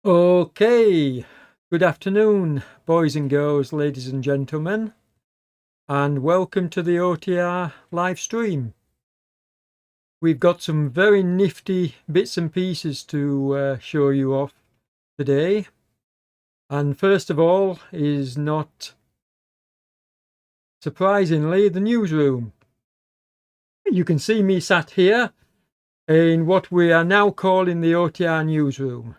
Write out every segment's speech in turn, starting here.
Okay, good afternoon, boys and girls, ladies and gentlemen, and welcome to the OTR live stream. We've got some very nifty bits and pieces to show you off today. And first of all is, not surprisingly, the newsroom. You can see me sat here in what we are now calling the OTR newsroom.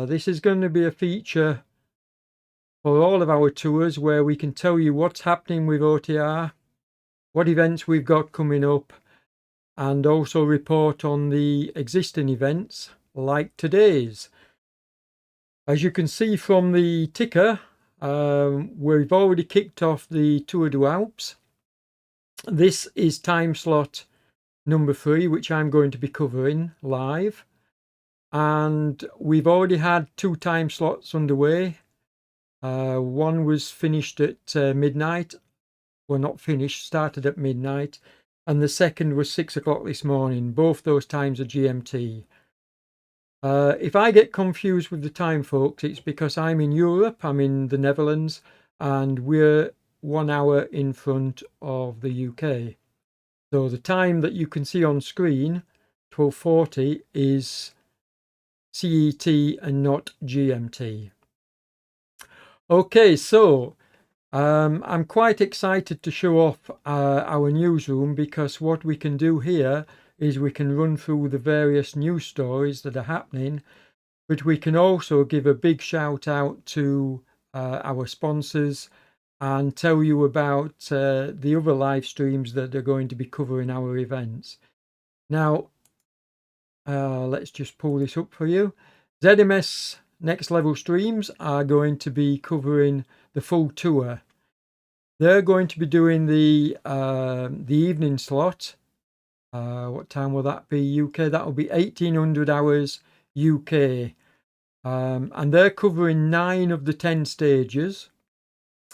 This is going to be a feature for all of our tours where we can tell you what's happening with OTR, what events we've got coming up, and also report on the existing events like today's. As you can see from the ticker, we've already kicked off the Tour du Alpes. This is time slot number 3, which I'm going to be covering live. And we've already had 2 time slots underway. One was finished at midnight. Well, not finished, started at midnight. And the second was 6 o'clock this morning. Both those times are GMT. If I get confused with the time, folks, it's because I'm in Europe, I'm in the Netherlands, and we're 1 hour in front of the UK. So the time that you can see on screen, 12:40, is CET and not GMT. Okay, so I'm quite excited to show off our newsroom, because what we can do here is we can run through the various news stories that are happening, but we can also give a big shout out to our sponsors and tell you about the other live streams that are going to be covering our events. Now, let's just pull this up for you. ZMS Next Level Streams are going to be covering the full tour. They're going to be doing the evening slot. What time will that be UK? That will be 1800 hours UK. And they're covering 9 of the 10 stages.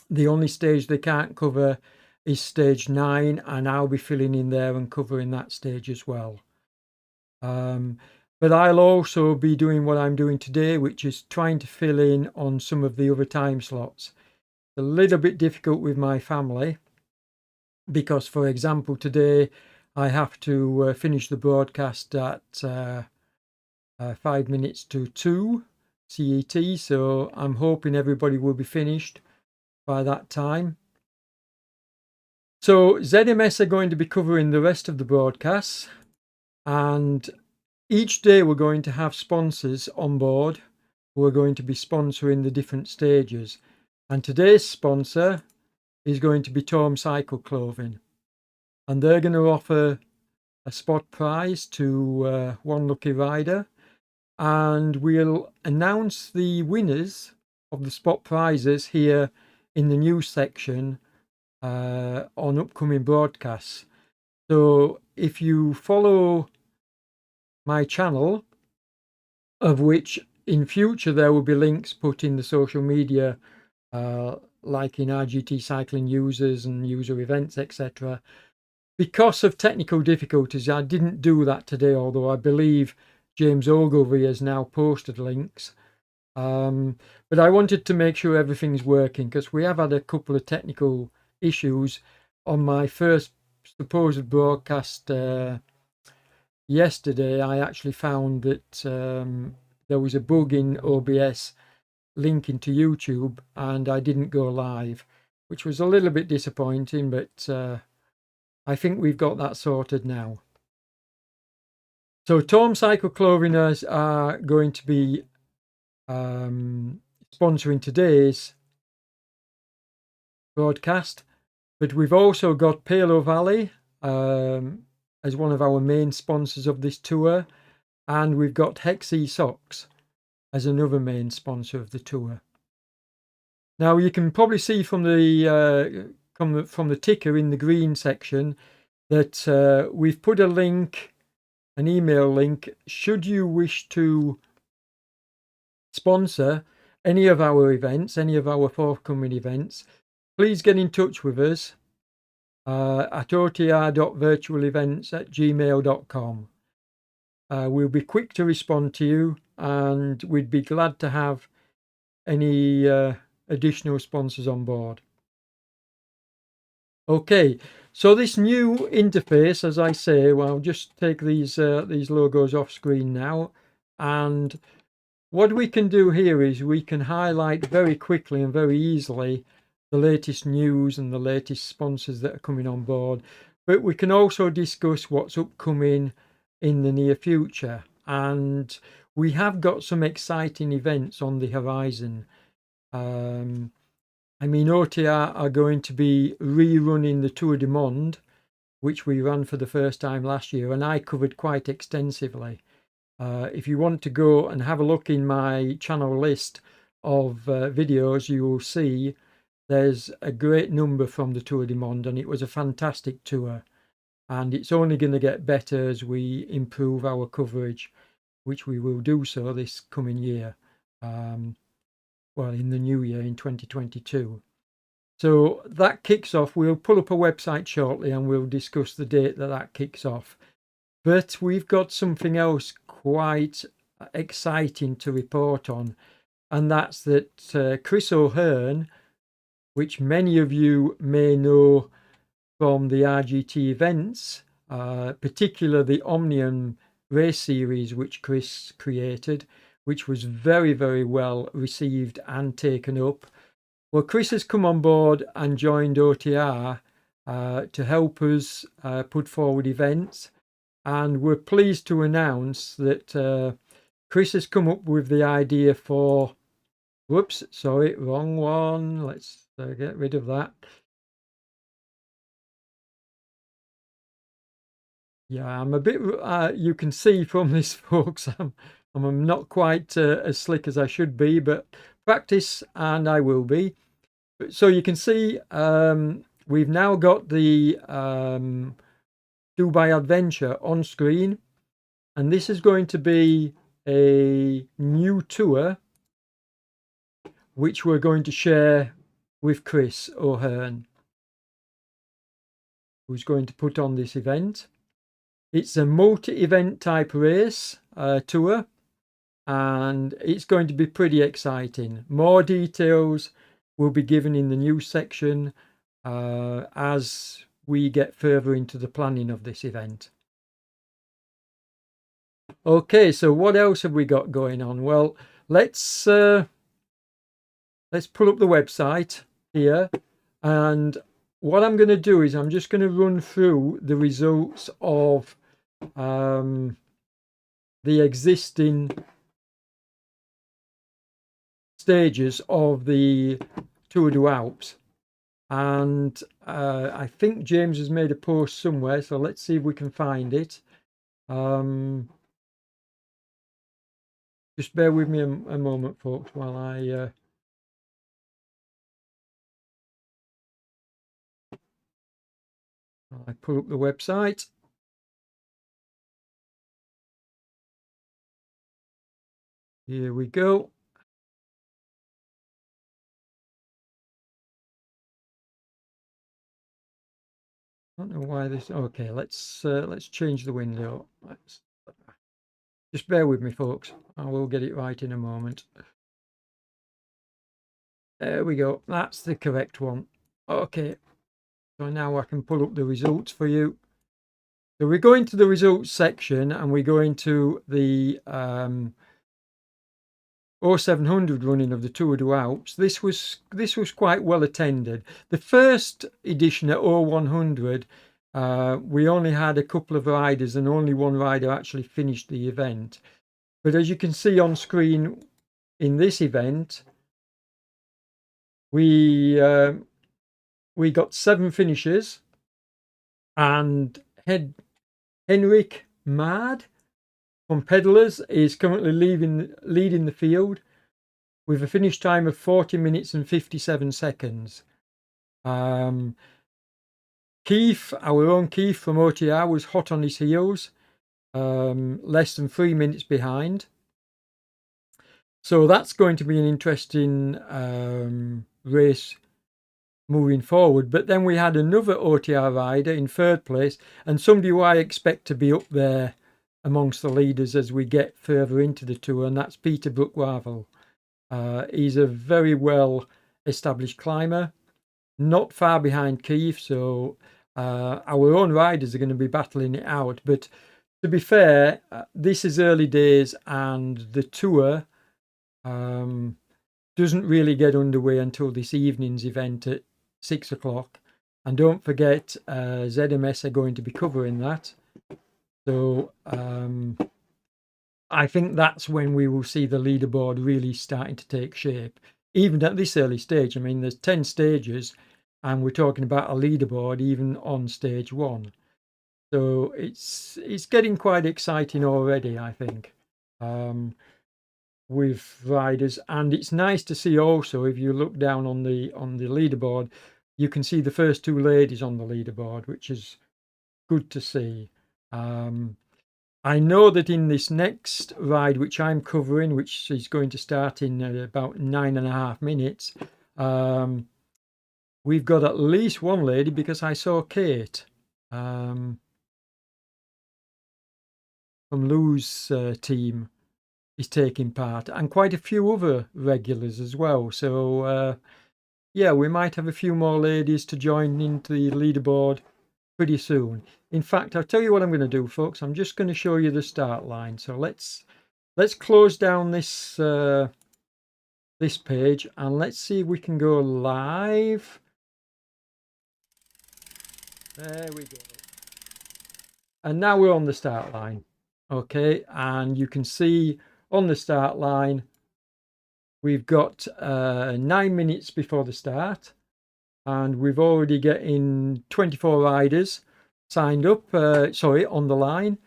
The only stage they can't cover is stage 9, and I'll be filling in there and covering that stage as well. But I'll also be doing what I'm doing today, which is trying to fill in on some of the other time slots. It's a little bit difficult with my family, because, for example, today I have to finish the broadcast at 5 minutes to 2 CET, so I'm hoping everybody will be finished by that time. So ZMS are going to be covering the rest of the broadcasts, and each day we're going to have sponsors on board who are going to be sponsoring the different stages. And today's sponsor is going to be Torm Cycle Clothing, and they're going to offer a spot prize to one lucky rider, and we'll announce the winners of the spot prizes here in the news section on upcoming broadcasts. So if you follow my channel, of which in future there will be links put in the social media, like in RGT Cycling Users and User Events, etc. Because of technical difficulties, I didn't do that today, although I believe James Ogilvie has now posted links. But I wanted to make sure everything's working, because we have had a couple of technical issues on my first supposed broadcast. Yesterday I actually found that there was a bug in OBS linking to YouTube, and I didn't go live, which was a little bit disappointing, but I think we've got that sorted now. So Torm Cycle Clothing are going to be sponsoring today's broadcast, but we've also got Palo Valley as one of our main sponsors of this tour, and we've got Hexy Socks as another main sponsor of the tour. Now you can probably see from the ticker in the green section that we've put a link, an email link. Should you wish to sponsor any of our events, any of our forthcoming events, please get in touch with us at otr.virtualevents@gmail.com. We'll be quick to respond to you, and we'd be glad to have any additional sponsors on board. Okay, so this new interface, as I say, well, I'll just take these logos off screen now, and what we can do here is we can highlight very quickly and very easily the latest news and the latest sponsors that are coming on board, but we can also discuss what's upcoming in the near future, and we have got some exciting events on the horizon. I mean, OTR are going to be rerunning the Tour du Monde, which we ran for the first time last year, and I covered quite extensively. If you want to go and have a look in my channel list of videos, you will see there's a great number from the Tour du Monde, and it was a fantastic tour. And it's only going to get better as we improve our coverage, which we will do so this coming year. Well, in the new year, in 2022. So that kicks off. We'll pull up a website shortly and we'll discuss the date that kicks off. But we've got something else quite exciting to report on, and that's that Chris O'Hearn, which many of you may know from the RGT events, particularly the Omnium race series which Chris created, which was very, very well received and taken up. Well, Chris has come on board and joined OTR to help us put forward events, and we're pleased to announce that Chris has come up with the idea for, whoops, sorry, wrong one, let's get rid of that. Yeah, I'm a bit, you can see from this, folks, I'm not quite as slick as I should be, but practice and I will be. So you can see we've now got the Dubai Adventure on screen, and this is going to be a new tour which we're going to share with Chris O'Hearn, who's going to put on this event. It's a multi-event type race tour, and it's going to be pretty exciting. More details will be given in the news section as we get further into the planning of this event. Okay, so what else have we got going on? Well, let's pull up the website here, and what I'm going to do is I'm just going to run through the results of the existing stages of the Tour du Alpes, and I think James has made a post somewhere, so let's see if we can find it. Just bear with me a moment, folks, while I pull up the website. Here we go. I don't know why this. Okay, let's change the window. Just bear with me, folks. I will get it right in a moment. There we go. That's the correct one. Okay, so now I can pull up the results for you. So we go into the results section and we go into the 0700 running of the Tour du Alpes. This was quite well attended. The first edition at 0100, we only had a couple of riders and only one rider actually finished the event. But as you can see on screen in this event, we got 7 finishes, and Henrik Mad from Pedalers is currently leading the field with a finish time of 40 minutes and 57 seconds. Keith, our own Keith from OTR, was hot on his heels, less than 3 minutes behind. So that's going to be an interesting race moving forward. But then we had another OTR rider in 3rd place, and somebody who I expect to be up there amongst the leaders as we get further into the tour, and that's Peter Brook-Warvel. He's a very well established climber, not far behind Keith, so our own riders are going to be battling it out. But to be fair, this is early days, and the tour doesn't really get underway until this evening's event at 6 o'clock. And don't forget, ZMS are going to be covering that. So I think that's when we will see the leaderboard really starting to take shape. Even at this early stage, I mean, there's 10 stages, and we're talking about a leaderboard even on stage 1. So it's getting quite exciting already, I think, with riders. And it's nice to see also, if you look down on the leaderboard, you can see the first 2 ladies on the leaderboard, which is good to see. I know that in this next ride, which I'm covering, which is going to start in about 9.5 minutes, we've got at least one lady, because I saw Kate from Lou's team is taking part, and quite a few other regulars as well. So yeah, we might have a few more ladies to join into the leaderboard pretty soon. In fact, I'll tell you what I'm going to do, folks. I'm just going to show you the start line. So let's close down this this page, and let's see if we can go live. There we go. And now we're on the start line. Okay, and you can see on the start line we've got 9 minutes before the start, and we've already getting 24 riders signed up, on the line.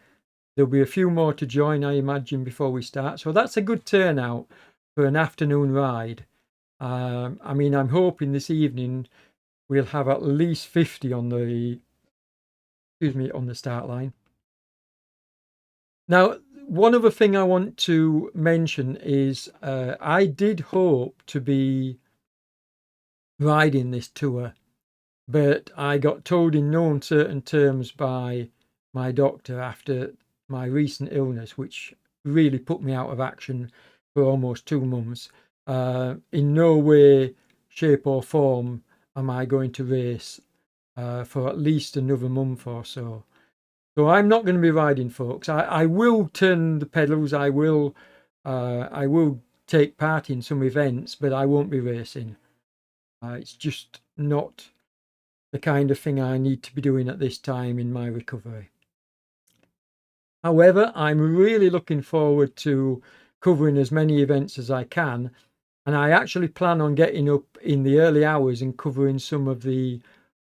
There'll be a few more to join, I imagine, before we start. So that's a good turnout for an afternoon ride. I mean, I'm hoping this evening we'll have at least 50 on the start line. Now, one other thing I want to mention is I did hope to be riding this tour, but I got told in no uncertain terms by my doctor after my recent illness, which really put me out of action for almost 2 months. In no way, shape or form am I going to race for at least another month or so. So I'm not going to be riding, folks. I will turn the pedals. I will take part in some events, but I won't be racing. It's just not the kind of thing I need to be doing at this time in my recovery. However, I'm really looking forward to covering as many events as I can, and I actually plan on getting up in the early hours and covering some of the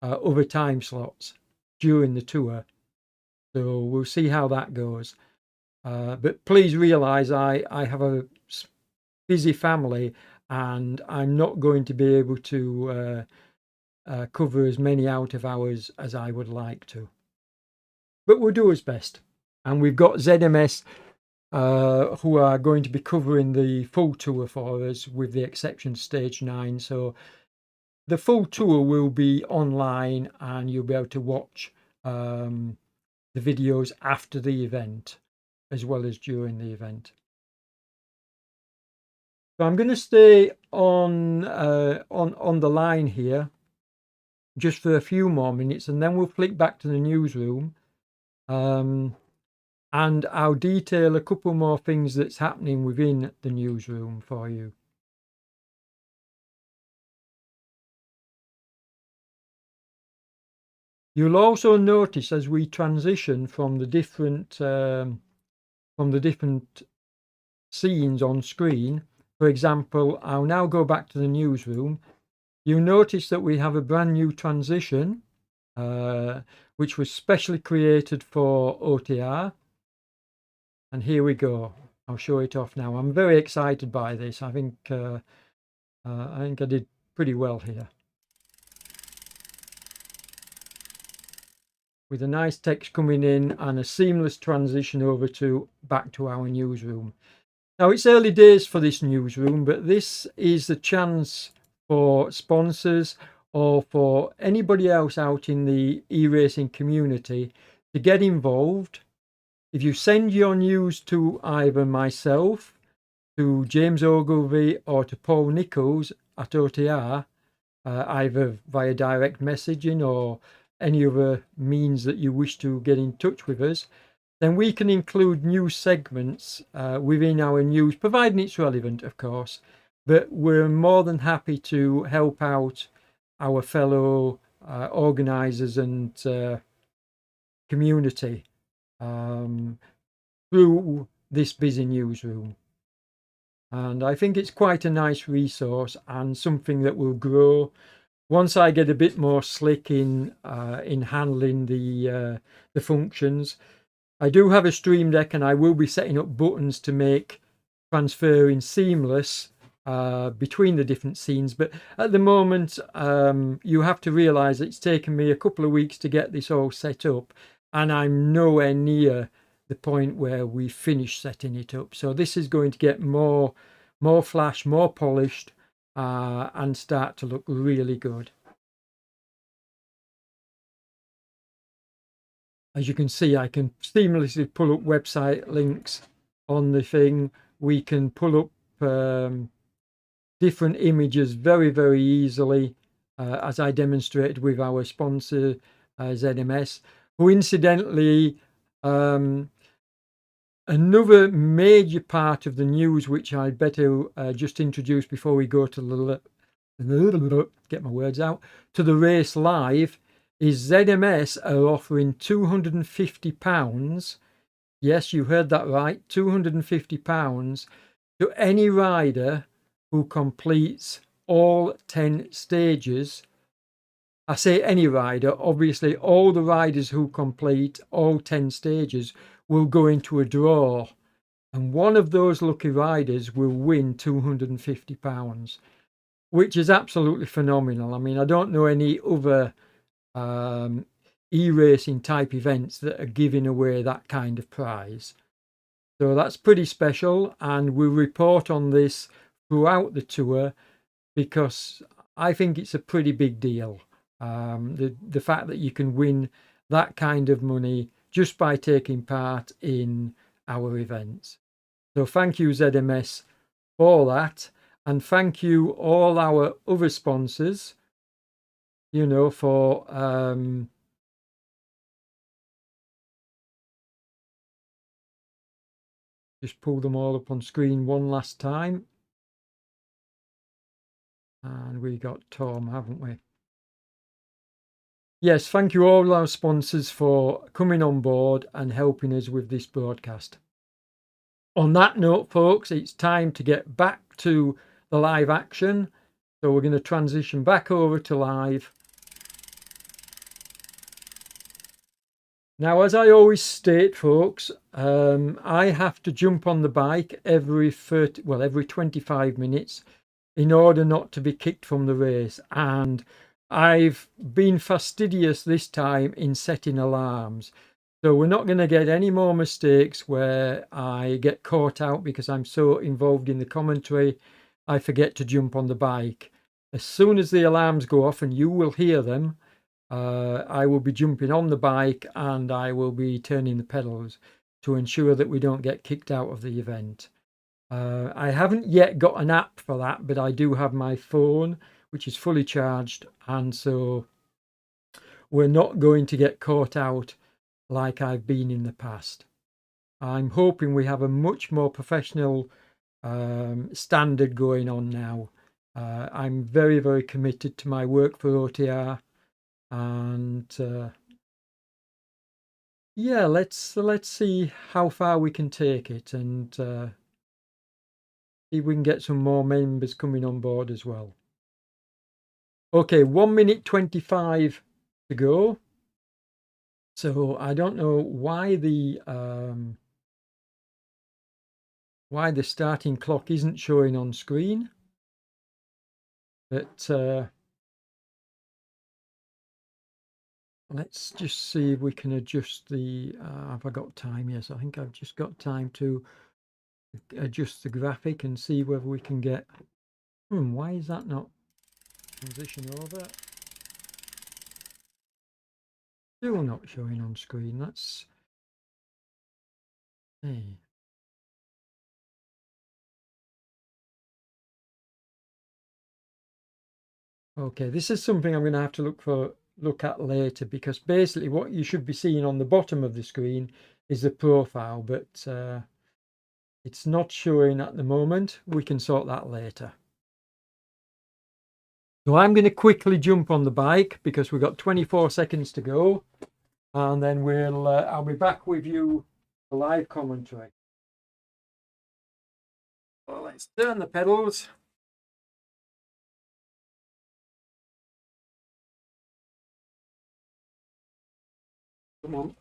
other time slots during the tour. So we'll see how that goes. But please realise I have a busy family, and I'm not going to be able to cover as many out of hours as I would like to. But we'll do as best. And we've got ZMS who are going to be covering the full tour for us, with the exception stage 9. So the full tour will be online, and you'll be able to watch the videos after the event as well as during the event. So I'm going to stay on the line here just for a few more minutes, and then we'll flick back to the newsroom, and I'll detail a couple more things that's happening within the newsroom for you. You'll also notice as we transition from the different scenes on screen. For example, I'll now go back to the newsroom. You'll notice that we have a brand new transition, which was specially created for OTR. And here we go. I'll show it off now. I'm very excited by this. I think I did pretty well here. With a nice text coming in and a seamless transition over to back to our newsroom. Now, it's early days for this newsroom, but this is a chance for sponsors or for anybody else out in the e-racing community to get involved, if you send your news to either myself, to James Ogilvy, or to Paul Nichols at OTR, either via direct messaging or any other means that you wish to get in touch with us, then we can include new segments within our news, providing it's relevant, of course. But we're more than happy to help out our fellow organisers and community through this busy newsroom. And I think it's quite a nice resource and something that will grow once I get a bit more slick in handling the functions. I do have a Stream Deck, and I will be setting up buttons to make transferring seamless between the different scenes. But at the moment, you have to realise it's taken me a couple of weeks to get this all set up, and I'm nowhere near the point where we finish setting it up. So this is going to get more flash, more polished, and start to look really good. As you can see, I can seamlessly pull up website links on the thing. We can pull up different images very, very easily, as I demonstrated with our sponsor, ZMS, who incidentally, another major part of the news, which I'd better just introduce before we go to get my words out, to the race live, is ZMS are offering £250. Yes, you heard that right, £250 to any rider who completes all 10 stages. I say any rider, obviously all the riders who complete all 10 stages will go into a draw, and one of those lucky riders will win £250, which is absolutely phenomenal. I mean, I don't know any other e-racing type events that are giving away that kind of prize. So that's pretty special, and we'll report on this throughout the tour because I think it's a pretty big deal. The fact that you can win that kind of money just by taking part in our events. So thank you, ZMS, for that, and thank you all our other sponsors, you know, for just pull them all up on screen one last time. And we got Tom, haven't we? Yes, thank you all our sponsors for coming on board and helping us with this broadcast. On that note, folks, it's time to get back to the live action. So we're going to transition back over to live. Now, as I always state, folks, I have to jump on the bike every 25 minutes in order not to be kicked from the race. And I've been fastidious this time in setting alarms. So we're not going to get any more mistakes where I get caught out because I'm so involved in the commentary, I forget to jump on the bike. As soon as the alarms go off, and you will hear them, I will be jumping on the bike and I will be turning the pedals to ensure that we don't get kicked out of the event. I haven't yet got an app for that, but I do have my phone, which is fully charged, and so we're not going to get caught out like I've been in the past. I'm hoping we have a much more professional standard going on now. I'm very, very committed to my work for OTR, and yeah, let's see how far we can take it, and see if we can get some more members coming on board as well. Okay, 1 minute 25 to go. So I don't know why the starting clock isn't showing on screen, but let's just see if we can adjust the. Have I got time? Yes, I think I've just got time to adjust the graphic and see whether we can get. Why is that not transition over? Still not showing on screen. That's Hey. Okay, this is something I'm going to have to look at later, because basically what you should be seeing on the bottom of the screen is the profile, but it's not showing at the moment. We can sort that later. So I'm going to quickly jump on the bike because we've got 24 seconds to go, and then I'll be back with you for live commentary. Well, let's turn the pedals. Come on.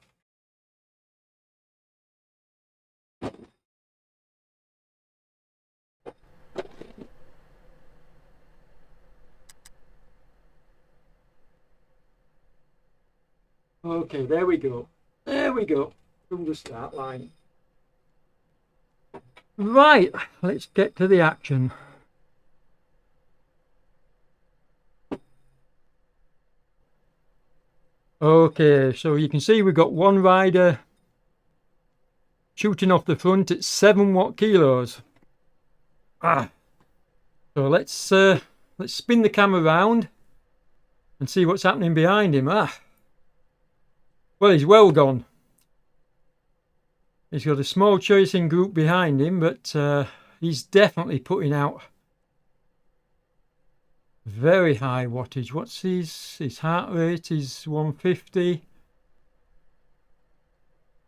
Okay, there we go. There we go. From the start line. Right, let's get to the action. Okay, so you can see we've got one rider shooting off the front at 7 watt-kilos. So let's spin the camera around and see what's happening behind him. Well, he's well gone. He's got a small chasing group behind him, but he's definitely putting out very high wattage. What's his heart rate is 150.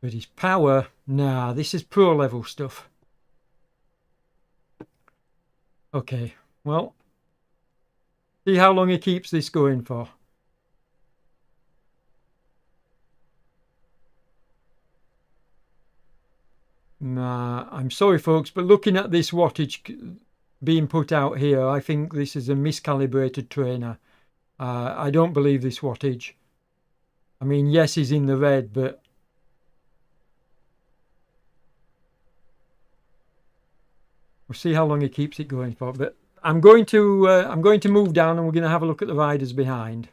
But his power, nah, this is pro level stuff. Okay, well, see how long he keeps this going for. Nah, I'm sorry folks, but looking at this wattage being put out here, I think this is a miscalibrated trainer. I don't believe this wattage. I mean, yes, he's in the red, but we'll see how long he keeps it going for. But I'm going to move down, and we're going to have a look at the riders behind,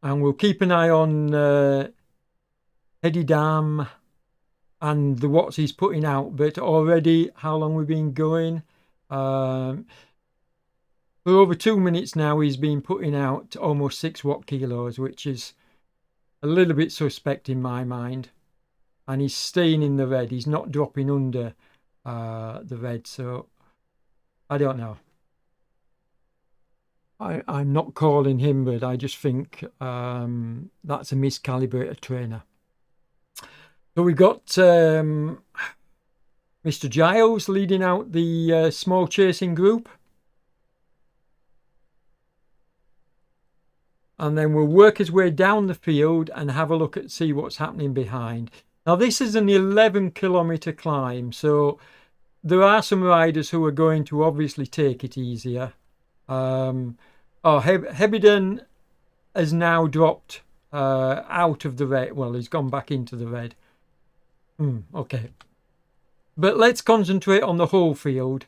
and we'll keep an eye on Eddie Dam and the watts he's putting out. But already, how long we've been going? For over 2 minutes now, he's been putting out almost 6 watt-kilos, which is a little bit suspect in my mind. And he's staying in the red. He's not dropping under the red, so I don't know. I'm not calling him, but I just think that's a miscalibrated trainer. So we got Mr. Giles leading out the small chasing group. And then we'll work his way down the field and have a look at see what's happening behind. Now this is an 11-kilometer climb, so there are some riders who are going to obviously take it easier. Hebiden has now dropped out of the red. Well, he's gone back into the red. Okay. But let's concentrate on the whole field.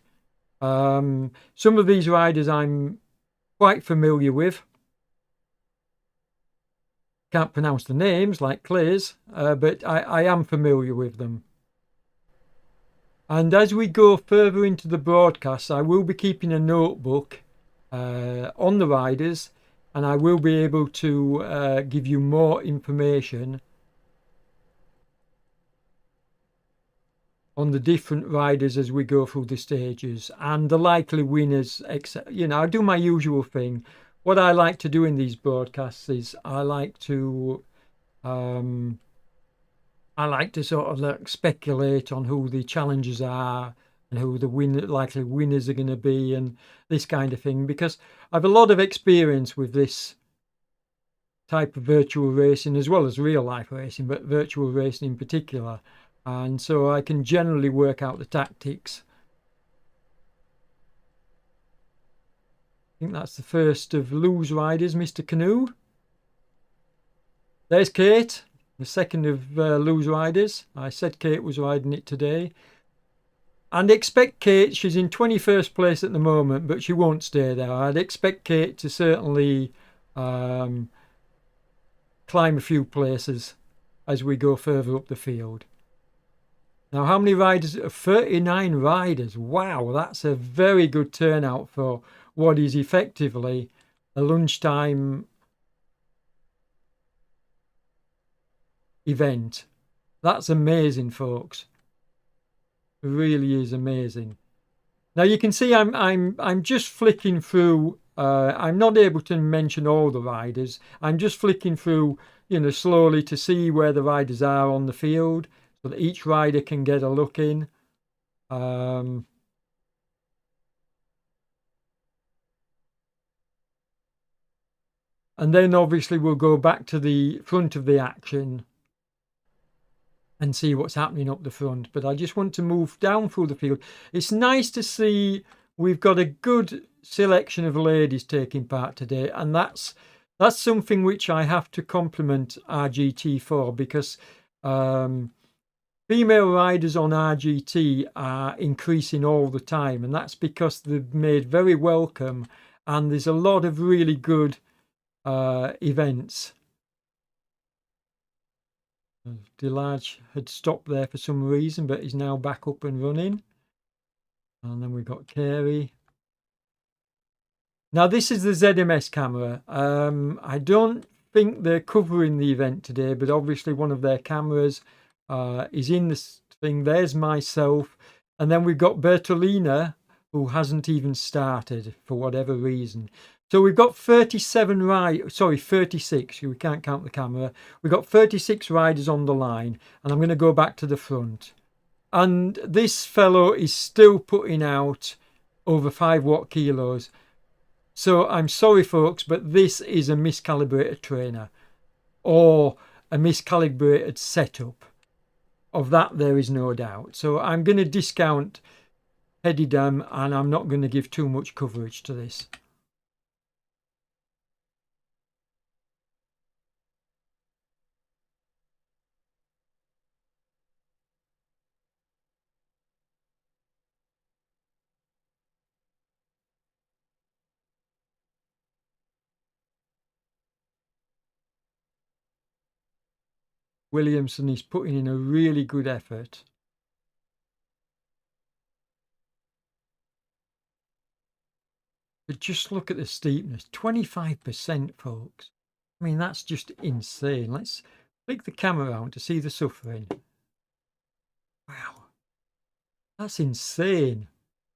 Some of these riders I'm quite familiar with. Can't pronounce the names like Clay's, but I am familiar with them. And as we go further into the broadcast, I will be keeping a notebook on the riders, and I will be able to give you more information on the different riders as we go through the stages and the likely winners, etc. You know, I do my usual thing. What I like to do in these broadcasts is I like to sort of like speculate on who the challengers are and who the likely winners are going to be and this kind of thing, because I have a lot of experience with this type of virtual racing as well as real life racing, but virtual racing in particular, and so I can generally work out the tactics. I think that's the first of Lou's riders, Mr. Canoe. There's Kate, the second of Lou's riders. I said Kate was riding it today. And expect Kate, she's in 21st place at the moment, but she won't stay there. I'd expect Kate to certainly climb a few places as we go further up the field. Now, how many riders? 39 riders. Wow, that's a very good turnout for what is effectively a lunchtime event. That's amazing, folks. It really is amazing. Now you can see I'm just flicking through. I'm not able to mention all the riders. I'm just flicking through, slowly to see where the riders are on the field, so that each rider can get a look in. And then obviously we'll go back to the front of the action and see what's happening up the front. But I just want to move down through the field. It's nice to see we've got a good selection of ladies taking part today, and that's something which I have to compliment RGT for, because female riders on RGT are increasing all the time, and that's because they've made very welcome, and there's a lot of really good events. Delage had stopped there for some reason, but he's now back up and running. And then we've got Carey. Now this is the ZMS camera. I don't think they're covering the event today, but obviously one of their cameras is in this thing. There's myself, and then we've got Bertolina, who hasn't even started for whatever reason. So we've got 36. We can't count the camera. We've got 36 riders on the line, and I'm going to go back to the front. And this fellow is still putting out over 5 watt kilos. So I'm sorry, folks, but this is a miscalibrated trainer or a miscalibrated setup. Of that, there is no doubt. So I'm going to discount Hedidam, and I'm not going to give too much coverage to this. Williamson is putting in a really good effort. But just look at the steepness, 25%, folks. I mean, that's just insane. Let's flick the camera around to see the suffering. Wow, that's insane.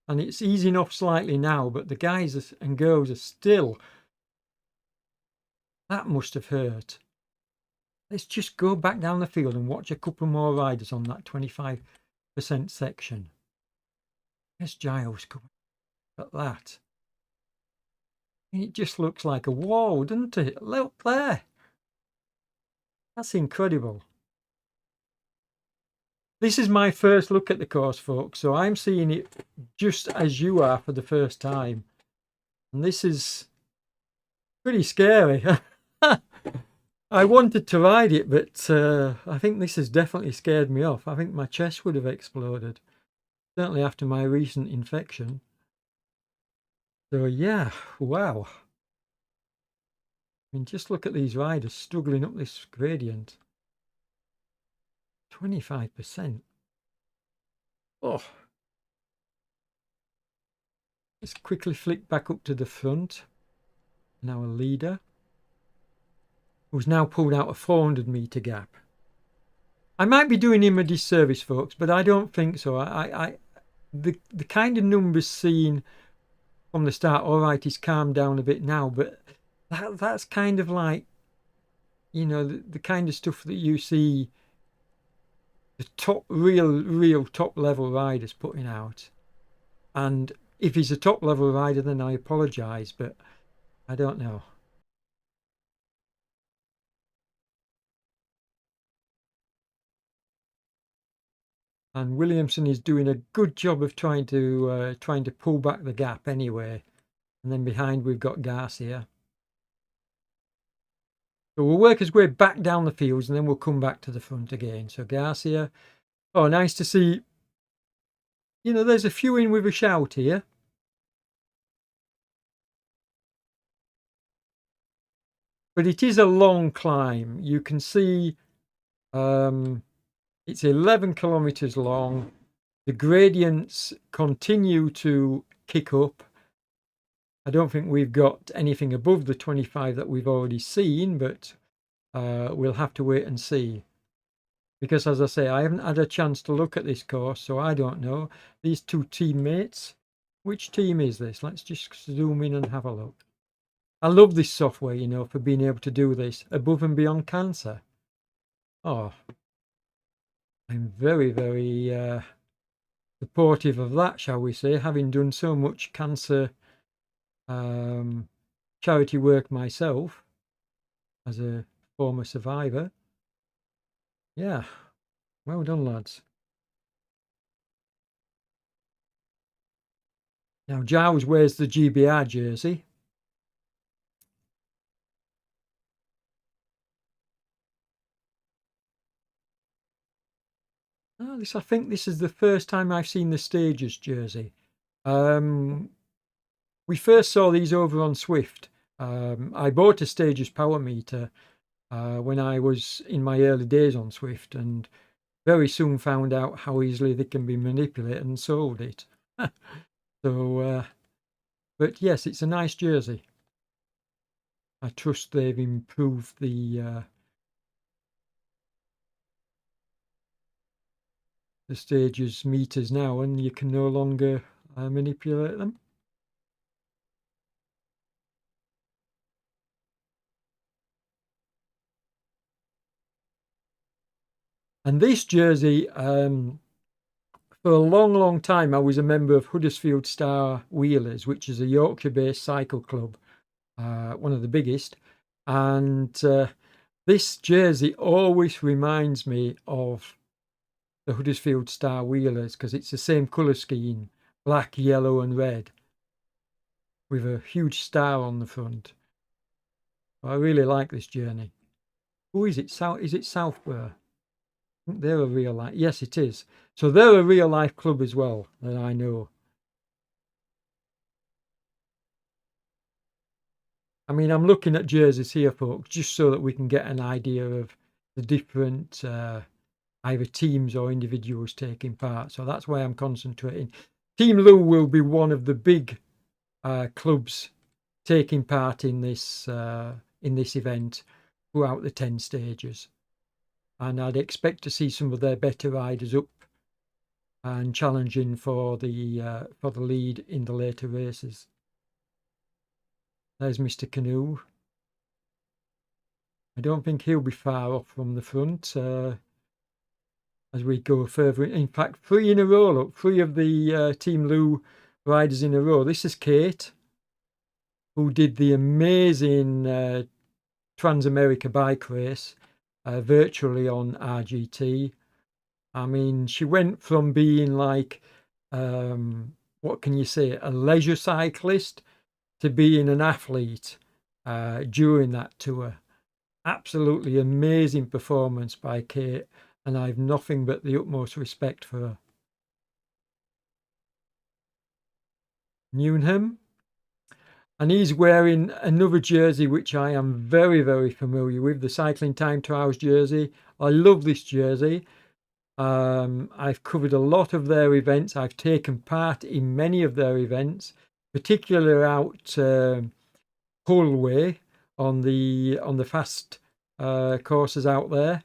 And it's easing off slightly now, but the guys and girls are still. That must have hurt. Let's just go back down the field and watch a couple more riders on that 25% section. There's Giles coming. Look at that. It just looks like a wall, doesn't it? Look there. That's incredible. This is my first look at the course, folks, so I'm seeing it just as you are for the first time. And this is pretty scary. I wanted to ride it, but I think this has definitely scared me off. I think my chest would have exploded, certainly after my recent infection. So yeah, wow. I mean, just look at these riders struggling up this gradient. 25%. Oh. Let's quickly flick back up to the front. Now a leader, who's now pulled out a 400-meter gap. I might be doing him a disservice, folks, but I don't think so. The kind of numbers seen from the start, all right, he's calmed down a bit now, but that's kind of like, the kind of stuff that you see the top real top level riders putting out. And if he's a top level rider, then I apologize, but I don't know. And Williamson is doing a good job of trying to pull back the gap anyway. And then behind we've got Garcia. So we'll work his way back down the fields, and then we'll come back to the front again. So Garcia. Oh, nice to see. There's a few in with a shout here. But it is a long climb. You can see It's 11 kilometers long. The gradients continue to kick up. I don't think we've got anything above the 25 that we've already seen, but we'll have to wait and see. Because, as I say, I haven't had a chance to look at this course, so I don't know. These two teammates, which team is this? Let's just zoom in and have a look. I love this software, you know, for being able to do this above and beyond cancer. Oh, I'm very, very supportive of that, shall we say, having done so much cancer charity work myself as a former survivor. Yeah, well done, lads. Now, Giles wears the GBR jersey. Oh, I think this is the first time I've seen the Stages jersey. We first saw these over on Swift. I bought a Stages power meter when I was in my early days on Swift, and very soon found out how easily they can be manipulated and sold it. So, but yes, it's a nice jersey. I trust they've improved the Stages meters now, and you can no longer manipulate them. And this jersey, for a long, long time, I was a member of Huddersfield Star Wheelers, which is a Yorkshire-based cycle club, one of the biggest. And this jersey always reminds me of the Huddersfield Star Wheelers because it's the same colour scheme, black, yellow and red, with a huge star on the front. I really like this journey. Who is it? Is it Southborough? They're a real life. Yes, it is. So they're a real life club as well that I know. I mean, I'm looking at jerseys here, folks, just so that we can get an idea of the different either teams or individuals taking part. So that's why I'm concentrating. Team Lou will be one of the big clubs taking part in this event throughout the 10 stages. And I'd expect to see some of their better riders up and challenging for the lead in the later races. There's Mr. Canoe. I don't think he'll be far off from the front as we go further. In fact, 3 in a row, look, 3 of the Team Lou riders in a row. This is Kate, who did the amazing Trans-America bike race virtually on RGT. I mean, she went from being like, what can you say, a leisure cyclist to being an athlete during that tour. Absolutely amazing performance by Kate, and I've nothing but the utmost respect for her. Newnham. And he's wearing another jersey which I am very, very familiar with, the Cycling Time Trials jersey. I love this jersey. I've covered a lot of their events. I've taken part in many of their events, particularly out Hull way on the fast courses out there.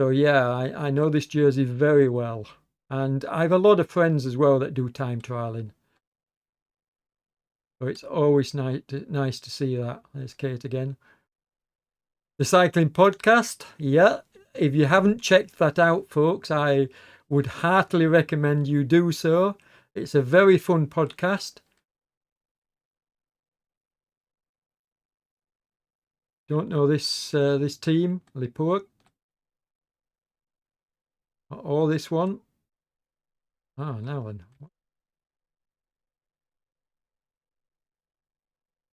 So yeah, I know this jersey very well, and I have a lot of friends as well that do time trialing. So it's always nice to see that. There's Kate again. The Cycling Podcast, yeah. If you haven't checked that out, folks, I would heartily recommend you do so. It's a very fun podcast. Don't know this team, Lipook, or this one. Oh, now then.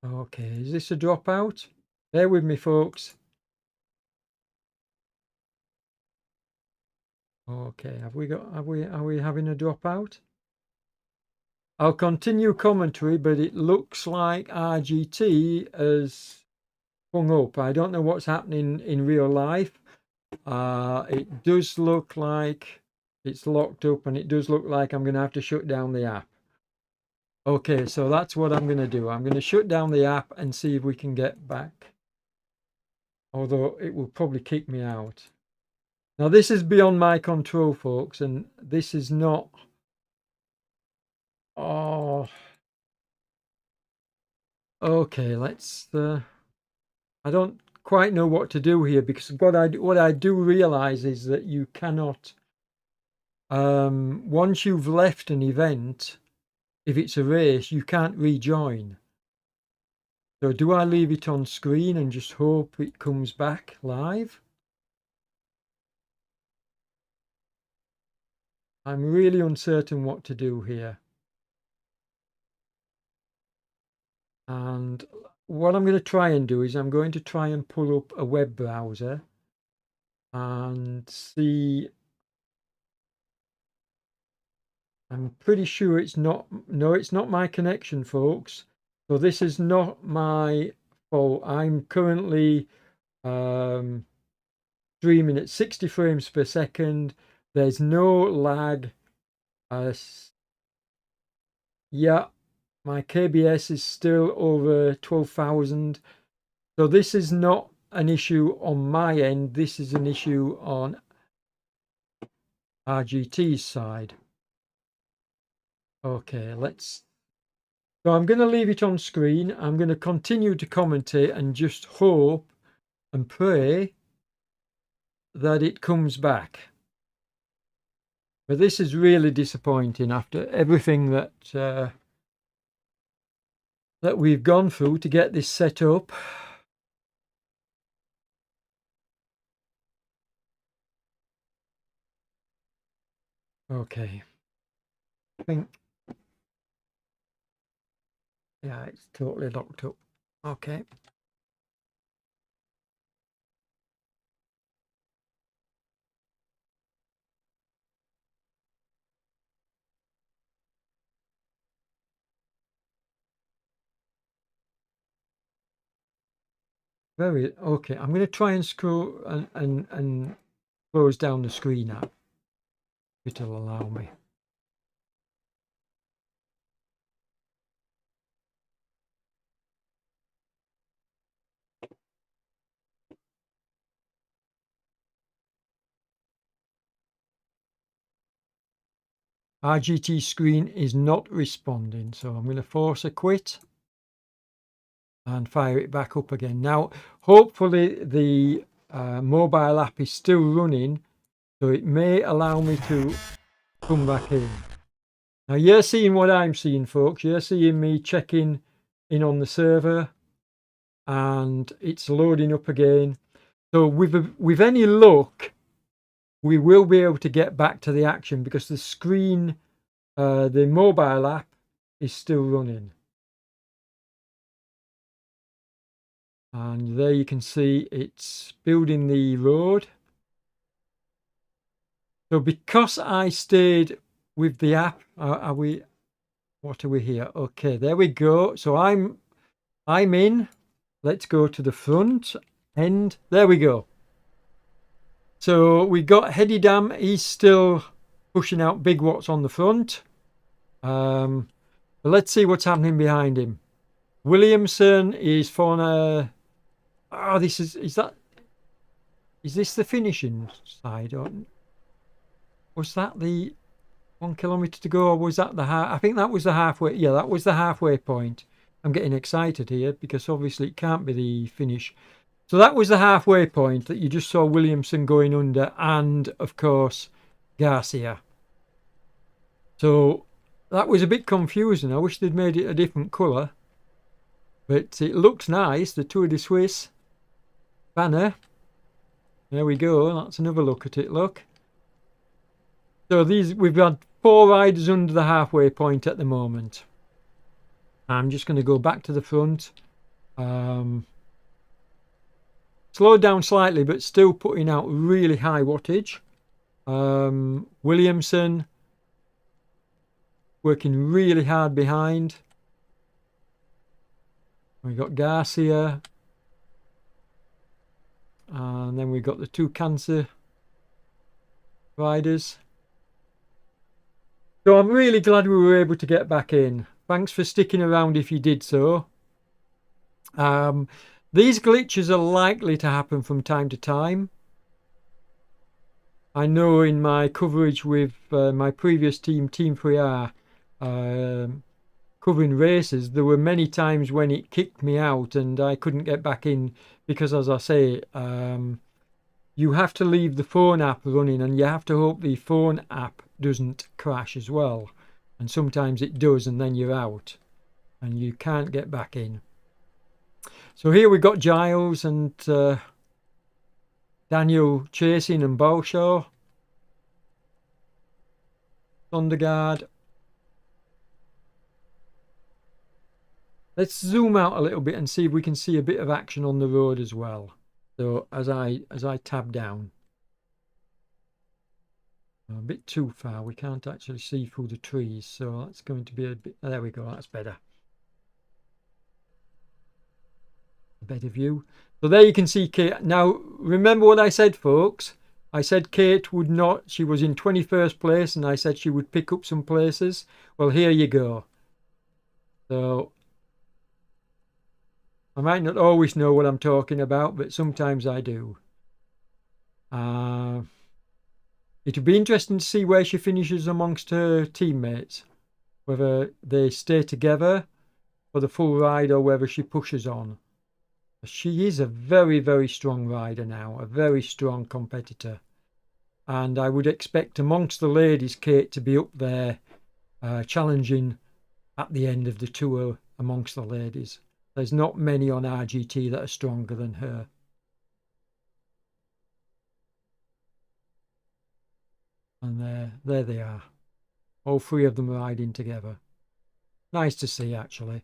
Okay, is this a dropout? Bear with me, folks. Okay, are we having a dropout? I'll continue commentary, but it looks like RGT has hung up. I don't know what's happening in real life. It does look like it's locked up, and it does look like I'm going to have to shut down the app. Okay, so that's what I'm going to do. I'm going to shut down the app and see if we can get back. Although it will probably kick me out. Now this is beyond my control, folks, and this is not... Oh... Okay, let's... I don't quite know what to do here, because what I do realize is that you cannot... once you've left an event, if it's a race, you can't rejoin. So do I leave it on screen and just hope it comes back live? I'm really uncertain what to do here. And what I'm going to try and do is I'm going to try and pull up a web browser and see. I'm pretty sure it's not. No, it's not my connection, folks. So this is not my fault. I'm currently streaming at 60 frames per second. There's no lag. Yeah, my KBS is still over 12,000. So this is not an issue on my end. This is an issue on RGT's side. Okay, so I'm going to leave it on screen. I'm going to continue to commentate and just hope and pray that it comes back. But this is really disappointing after everything that we've gone through to get this set up. Okay. I think... Yeah, it's totally locked up. Okay. Okay. I'm going to try and scroll and close down the screen app. It'll allow me. RGT screen is not responding, so I'm going to force a quit and fire it back up again. Now, hopefully the mobile app is still running, so it may allow me to come back in. Now, you're seeing what I'm seeing, folks. You're seeing me checking in on the server, and it's loading up again. So with any luck, we will be able to get back to the action, because the screen, the mobile app is still running. And there you can see it's building the road. So because I stayed with the app, what are we here? Okay, there we go. So I'm in. Let's go to the front end. There we go. So we got Hedidam. He's still pushing out big watts on the front. But let's see what's happening behind him. Williamson is for a... Oh, is this the finishing side? Or was that the 1 kilometer to go, or was that the half? I think that was the halfway. Yeah, that was the halfway point. I'm getting excited here because obviously it can't be the finish. So that was the halfway point that you just saw Williamson going under, and of course Garcia. So that was a bit confusing. I wish they'd made it a different colour, but it looks nice. The Tour de Suisse banner. There we go. That's another look at it. Look. So we've got 4 riders under the halfway point at the moment. I'm just going to go back to the front. Slowed down slightly, but still putting out really high wattage. Williamson working really hard behind. We got Garcia. and then we've got the 2 cancer riders. So I'm really glad we were able to get back in. Thanks for sticking around if you did so. These glitches are likely to happen from time to time. I know in my coverage with my previous team, Team 3R, covering races, there were many times when it kicked me out and I couldn't get back in because, as I say, you have to leave the phone app running and you have to hope the phone app doesn't crash as well. And sometimes it does, and then you're out and you can't get back in. So here we've got Giles and Daniel chasing and Balshaw. Thunderguard. Let's zoom out a little bit and see if we can see a bit of action on the road as well. So as I tab down. A bit too far, we can't actually see through the trees, so that's going to be a bit, there we go, that's better. A better view. So there you can see Kate. Now remember what I said, folks. I said Kate would not, she was in 21st place and I said she would pick up some places. Well, here you go. So I might not always know what I'm talking about, but sometimes I do. It'll be interesting to see where she finishes amongst her teammates, whether they stay together for the full ride or whether she pushes on. She is a very, very strong rider now, a very strong competitor. And I would expect amongst the ladies, Kate, to be up there challenging at the end of the tour amongst the ladies. There's not many on RGT that are stronger than her. And there they are. All 3 of them riding together. Nice to see, actually.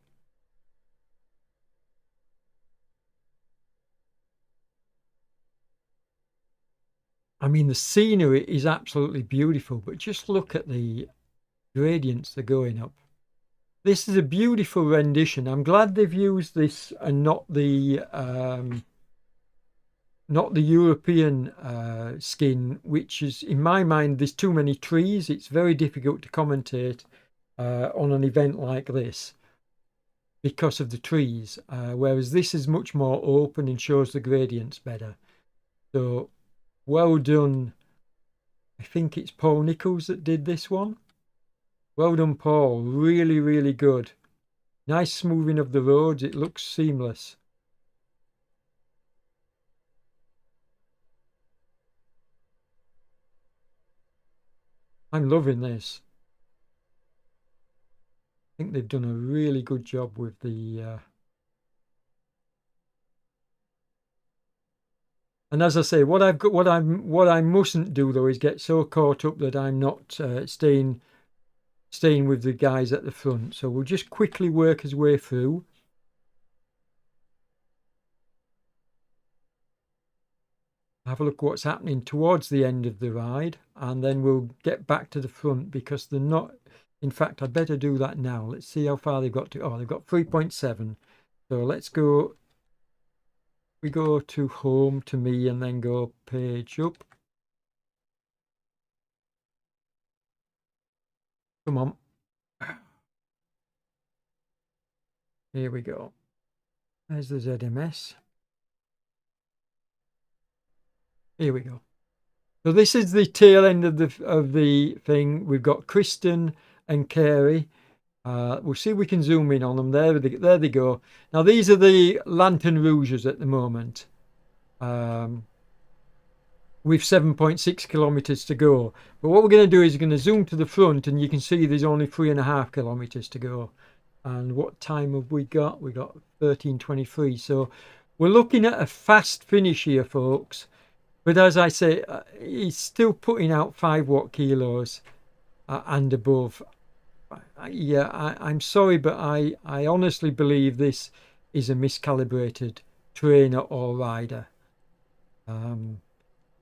I mean, the scenery is absolutely beautiful, but just look at the gradients they're going up. This is a beautiful rendition. I'm glad they've used this and not the European skin, which is, in my mind, there's too many trees. It's very difficult to commentate on an event like this because of the trees, whereas this is much more open and shows the gradients better. So well done. I think it's Paul Nichols that did this one. Well done, Paul. Really, really good. Nice smoothing of the roads. It looks seamless. I'm loving this. I think they've done a really good job with the and as I say, what I mustn't do though is get so caught up that I'm not staying with the guys at the front. So we'll just quickly work his way through. Have a look what's happening towards the end of the ride, and then we'll get back to the front because they're not. In fact, I'd better do that now. Let's see how far they've got to. Oh, they've got 3.7. So let's go. We go to home, to me, and then go page up. Come on. Here we go. There's the ZMS. Here we go. So this is the tail end of the thing. We've got Kristen and Carey. We'll see if we can zoom in on them. There they go. Now these are the Lantern Rouges at the moment. With 7.6 kilometers to go. But what we're going to do is we're going to zoom to the front, and you can see there's only 3.5 kilometers to go. And what time have we got? We got 13:23. So we're looking at a fast finish here, folks. But as I say, he's still putting out 5 watt kilos and above. Yeah, I'm sorry, but I honestly believe this is a miscalibrated trainer or rider.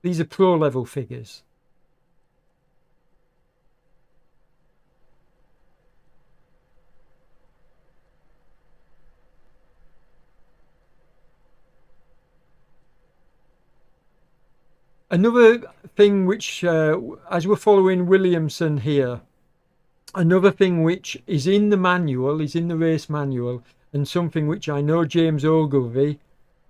These are pro level figures. Another thing which, as we're following Williamson here, another thing which is in the manual, is in the race manual, and something which I know James Ogilvy,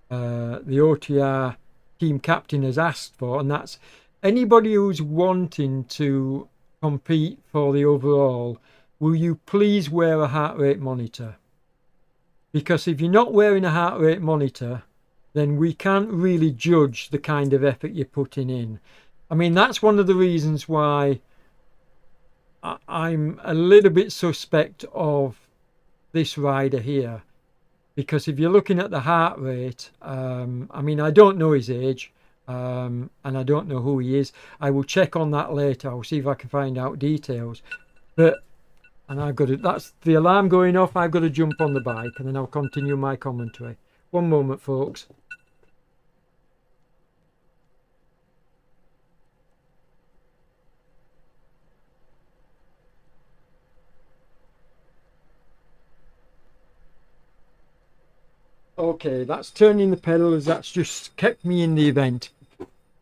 the OTR team captain, has asked for, and that's anybody who's wanting to compete for the overall, will you please wear a heart rate monitor? Because if you're not wearing a heart rate monitor, then we can't really judge the kind of effort you're putting in. I mean, that's one of the reasons why I'm a little bit suspect of this rider here, because if you're looking at the heart rate, I mean, I don't know his age, and I don't know who he is. I will check on that later. I'll see if I can find out details. But, and I've got to, that's the alarm going off. I've got to jump on the bike, and then I'll continue my commentary. One moment, folks. Okay, that's turning the pedals. That's just kept me in the event.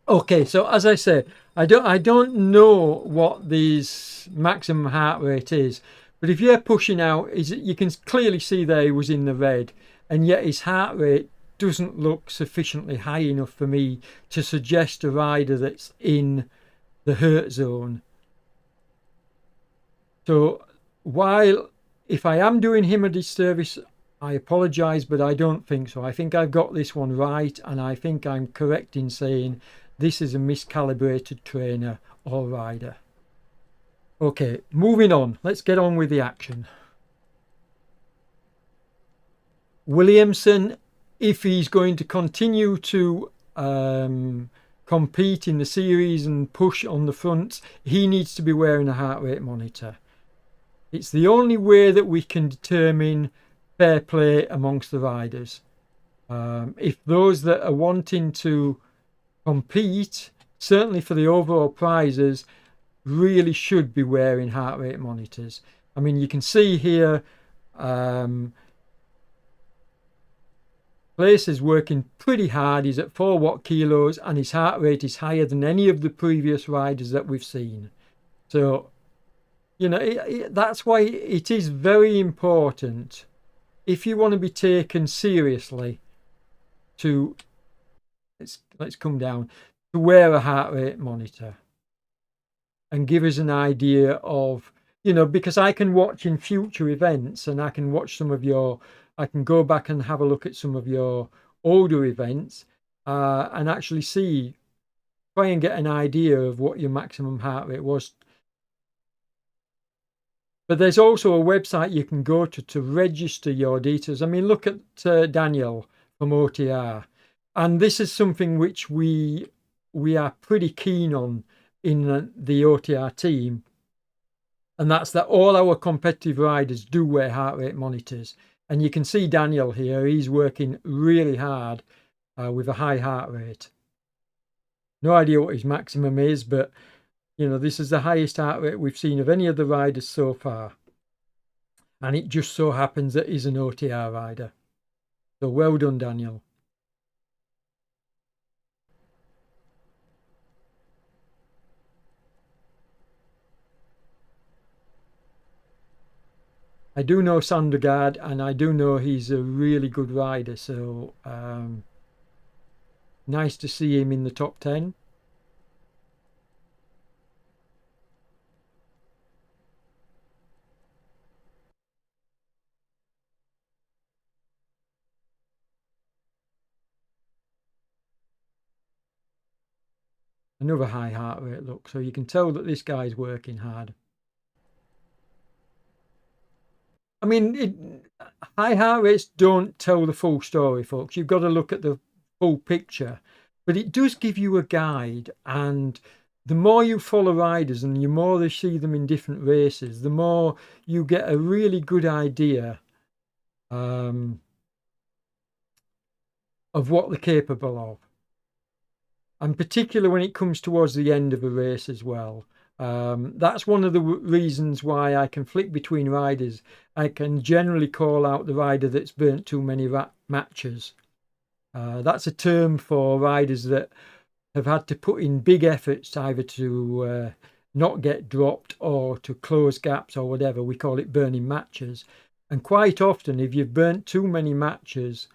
Okay, so as I say, I don't know what this maximum heart rate is, but if you're pushing out, you can clearly see there he was in the red, and yet his heart rate doesn't look sufficiently high enough for me to suggest a rider that's in the hurt zone. So while if I am doing him a disservice, I apologise, but I don't think so. I think I've got this one right, and I think I'm correct in saying this is a miscalibrated trainer or rider. Okay, moving on. Let's get on with the action. Williamson, if he's going to continue to compete in the series and push on the front, he needs to be wearing a heart rate monitor. It's the only way that we can determine fair play amongst the riders. If those that are wanting to compete, certainly for the overall prizes, really should be wearing heart rate monitors. I mean, you can see here Place is working pretty hard. He's at 4 watt kilos, and his heart rate is higher than any of the previous riders that we've seen. So, you know, that's why it is very important, if you want to be taken seriously, to let's come down, to wear a heart rate monitor and give us an idea of, you know, because I can watch in future events, and I can watch some of your, I can go back and have a look at some of your older events and actually see, try and get an idea of what your maximum heart rate was. But there's also a website you can go to register your details. I mean, look at Daniel from OTR. And this is something which we are pretty keen on in the OTR team. And that's that all our competitive riders do wear heart rate monitors. And you can see Daniel here, he's working really hard with a high heart rate. No idea what his maximum is, but you know, this is the highest heart rate we've seen of any of the riders so far. And it just so happens that he's an OTR rider. So well done, Daniel. I do know Sandergaard, and I do know he's a really good rider. So nice to see him in the top 10. Another high heart rate, look. So you can tell that this guy's working hard. I mean, high heart rates don't tell the full story, folks. You've got to look at the full picture. But it does give you a guide. And the more you follow riders and the more they see them in different races, the more you get a really good idea of what they're capable of. And particularly when it comes towards the end of a race as well. That's one of the reasons why I can flick between riders. I can generally call out the rider that's burnt too many matches. That's a term for riders that have had to put in big efforts either to not get dropped or to close gaps or whatever. We call it burning matches. And quite often, if you've burnt too many matches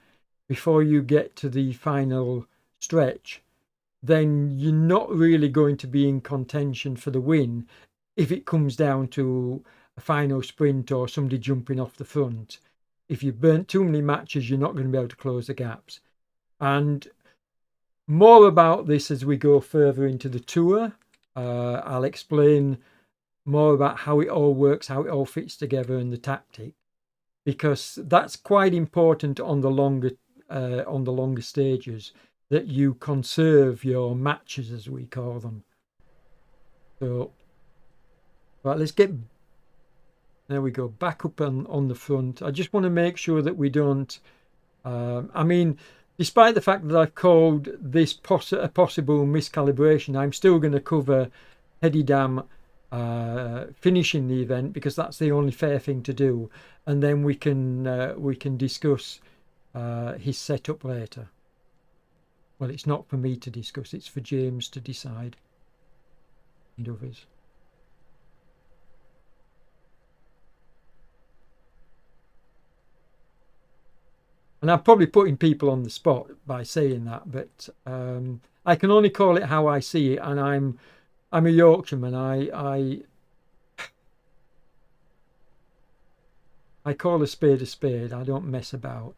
before you get to the final stretch, then you're not really going to be in contention for the win if it comes down to a final sprint or somebody jumping off the front. If you've burnt too many matches, you're not going to be able to close the gaps. And more about this as we go further into the tour. I'll explain more about how it all works, how it all fits together, and the tactic, because that's quite important on the longer stages, that you conserve your matches, as we call them. So, right, let's get, there we go, back up on the front. I just want to make sure that we don't, I mean, despite the fact that I've called this a possible miscalibration, I'm still going to cover Heady Dam finishing the event, because that's the only fair thing to do, and then we can discuss his setup later. Well, it's not for me to discuss, it's for James to decide, and others. And I'm probably putting people on the spot by saying that, but I can only call it how I see it, and I'm a Yorkshireman. I call a spade a spade. I don't mess about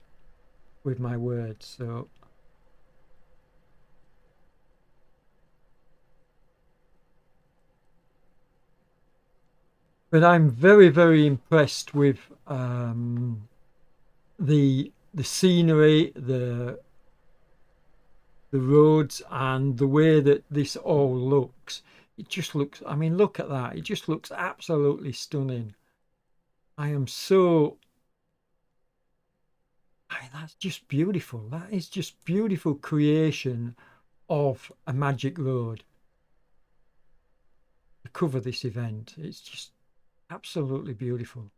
with my words. So but I'm very, very impressed with the scenery, the roads, and the way that this all looks. It just looks, I mean, look at that. It just looks absolutely stunning. That's just beautiful. That is just beautiful creation of a magic road to cover this event. It's just absolutely beautiful.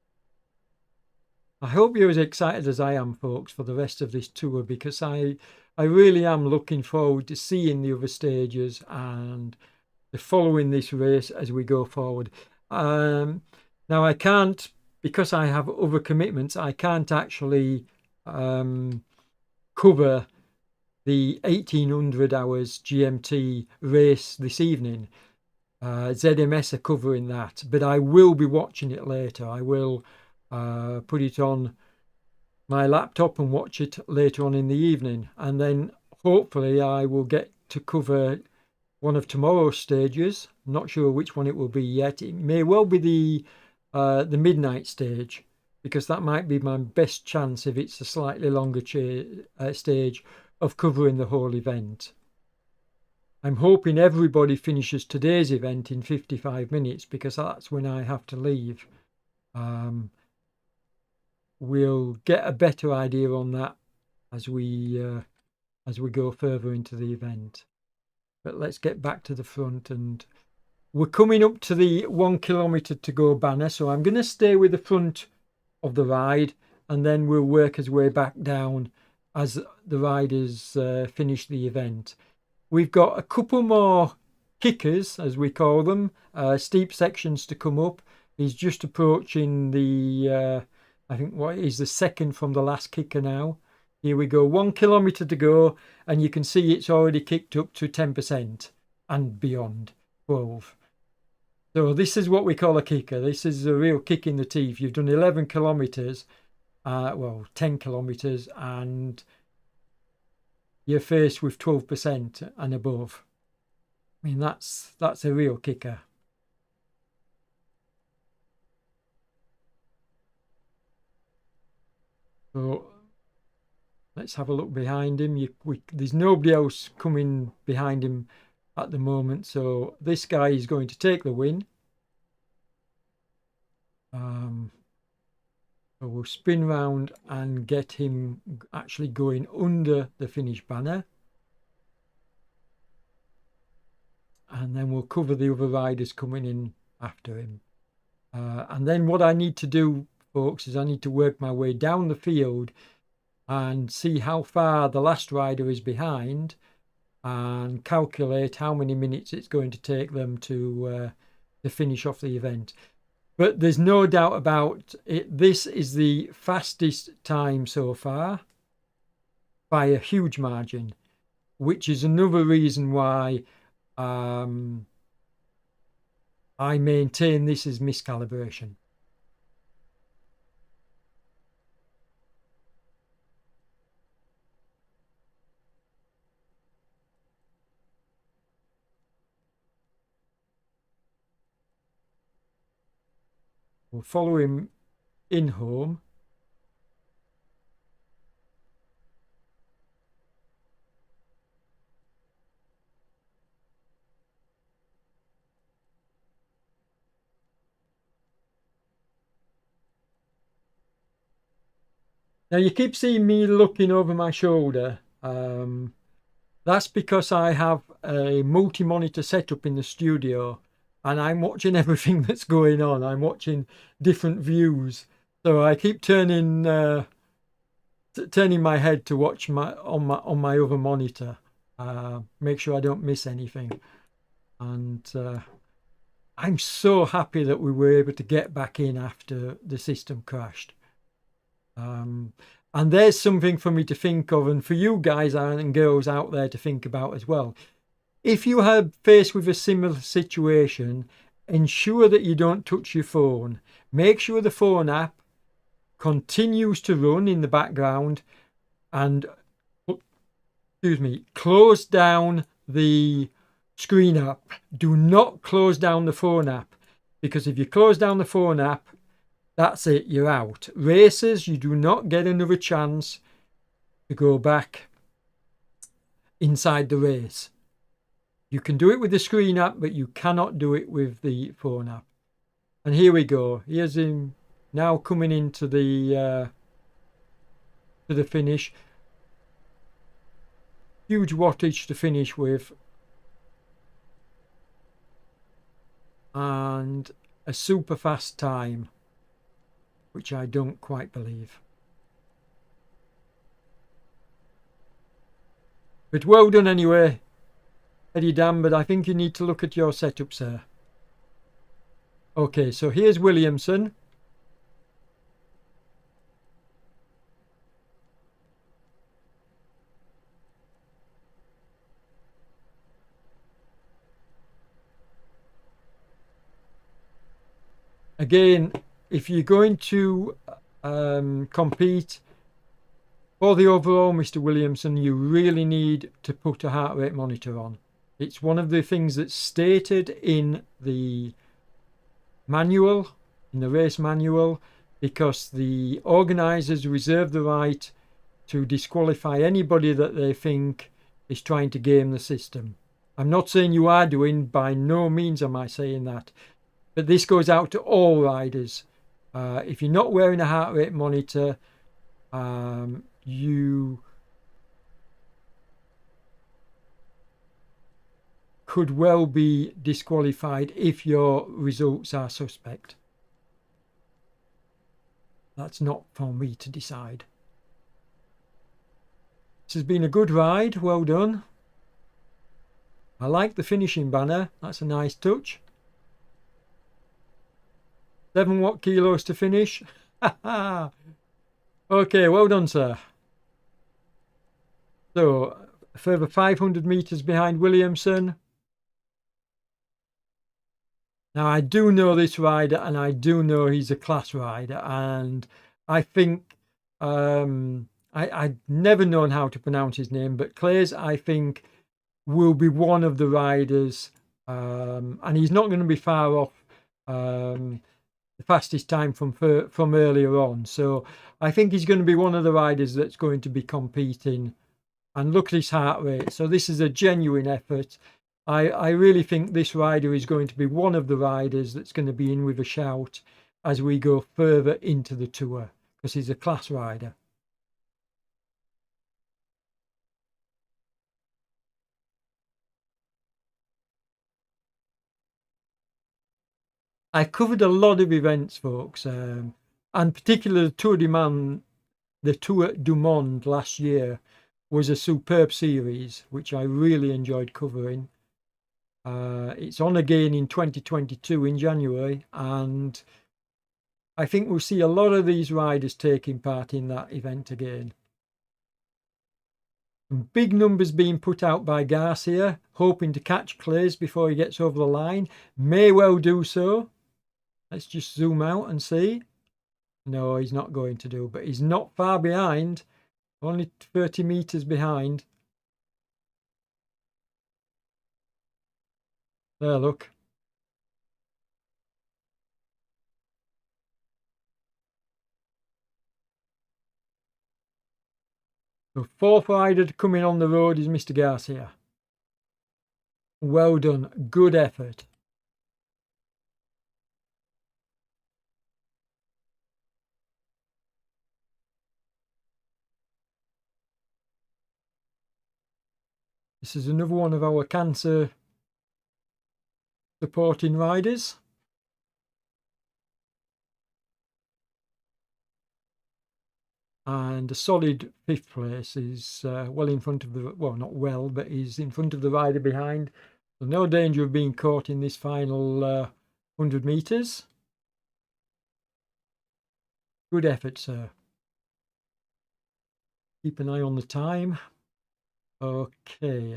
I hope you're as excited as I am, folks, for the rest of this tour, because I really am looking forward to seeing the other stages and to following this race as we go forward. Now, I can't, because I have other commitments, I can't actually cover the 1800 hours GMT race this evening. ZMS are covering that, but I will be watching it later. I will put it on my laptop and watch it later on in the evening, and then hopefully I will get to cover one of tomorrow's stages. I'm not sure which one it will be yet. It may well be the midnight stage, because that might be my best chance if it's a slightly longer stage of covering the whole event. I'm hoping everybody finishes today's event in 55 minutes, because that's when I have to leave. We'll get a better idea on that as we go further into the event. But let's get back to the front, and we're coming up to the 1 kilometre to go banner, so I'm going to stay with the front of the ride, and then we'll work his way back down as the riders finish the event. We've got a couple more kickers, as we call them, steep sections to come up. He's just approaching the I think what is the second from the last kicker now. Here we go, 1 kilometre to go, and you can see it's already kicked up to 10% and beyond, 12. So this is what we call a kicker. This is a real kick in the teeth. You've done 11 kilometres, 10 kilometres, and you're faced with 12% and above. I mean, that's a real kicker. So let's have a look behind him. There's nobody else coming behind him at the moment, so this guy is going to take the win. So we'll spin round and get him actually going under the finish banner, and then we'll cover the other riders coming in after him. And then what I need to do, folks, is I need to work my way down the field and see how far the last rider is behind, and calculate how many minutes it's going to take them to finish off the event. But there's no doubt about it. This is the fastest time so far by a huge margin, which is another reason why I maintain this as miscalibration. We'll follow him in home. Now you keep seeing me looking over my shoulder. That's because I have a multi-monitor setup in the studio and I'm watching everything that's going on. I'm watching different views. So I keep turning my head to watch on my other monitor. Make sure I don't miss anything. And I'm so happy that we were able to get back in after the system crashed. And there's something for me to think of, and for you guys and girls out there to think about as well. If you are faced with a similar situation, ensure that you don't touch your phone. Make sure the phone app continues to run in the background, and close down the screen app. Do not close down the phone app, because if you close down the phone app, that's it, you're out. Racers, you do not get another chance to go back inside the race. You can do it with the screen app, but you cannot do it with the phone app. And here we go. Here's him now coming into the finish. Huge wattage to finish with. And a super fast time, which I don't quite believe. But well done anyway, Eddie Dan, but I think you need to look at your setup, sir. Okay, so here's Williamson. Again, if you're going to compete for the overall, Mr. Williamson, you really need to put a heart rate monitor on. It's one of the things that's stated in the manual, in the race manual, because the organisers reserve the right to disqualify anybody that they think is trying to game the system. I'm not saying you are doing, by no means am I saying that, but this goes out to all riders. If you're not wearing a heart rate monitor, you could well be disqualified if your results are suspect. That's not for me to decide. This has been a good ride. Well done. I like the finishing banner. That's a nice touch. 7 watt kilos to finish. Okay, well done, sir. So, a further 500 meters behind Williamson. Now, I do know this rider, and I do know he's a class rider, and I think I've never known how to pronounce his name, but Claes, I think, will be one of the riders, and he's not going to be far off the fastest time from earlier on. So I think he's going to be one of the riders that's going to be competing. And look at his heart rate. So this is a genuine effort. I really think this rider is going to be one of the riders that's going to be in with a shout as we go further into the tour, because he's a class rider. I covered a lot of events, folks, and particularly the Tour du Monde last year. was a superb series, which I really enjoyed covering. It's on again in 2022 in January, and I think we'll see a lot of these riders taking part in that event again. And big numbers being put out by Garcia, hoping to catch Clays before he gets over the line. May well do so. Let's just zoom out and see. No, he's not going to do, but he's not far behind. Only 30 meters behind. There, look. The fourth rider coming on the road is Mr. Garcia. Well done. Good effort. This is another one of our cancer supporting riders. And a solid fifth place is well in front of the, well, not well, but he's in front of the rider behind. So no danger of being caught in this final 100 meters. Good effort, sir. Keep an eye on the time. Okay,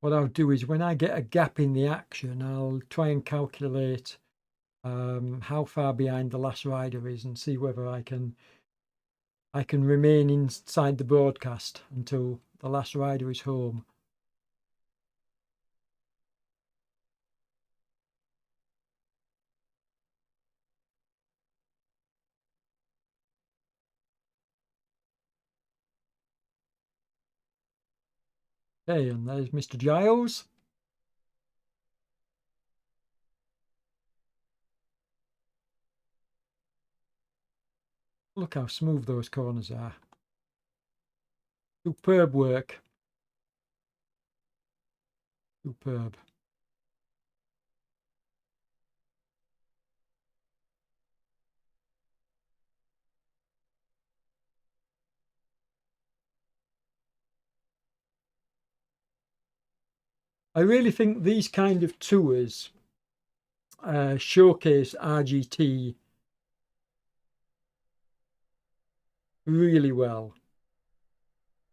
what I'll do is when I get a gap in the action, I'll try and calculate how far behind the last rider is and see whether I can remain inside the broadcast until the last rider is home. Okay, and there's Mr. Giles. Look how smooth those corners are. Superb work. Superb. I really think these kind of tours showcase RGT really well.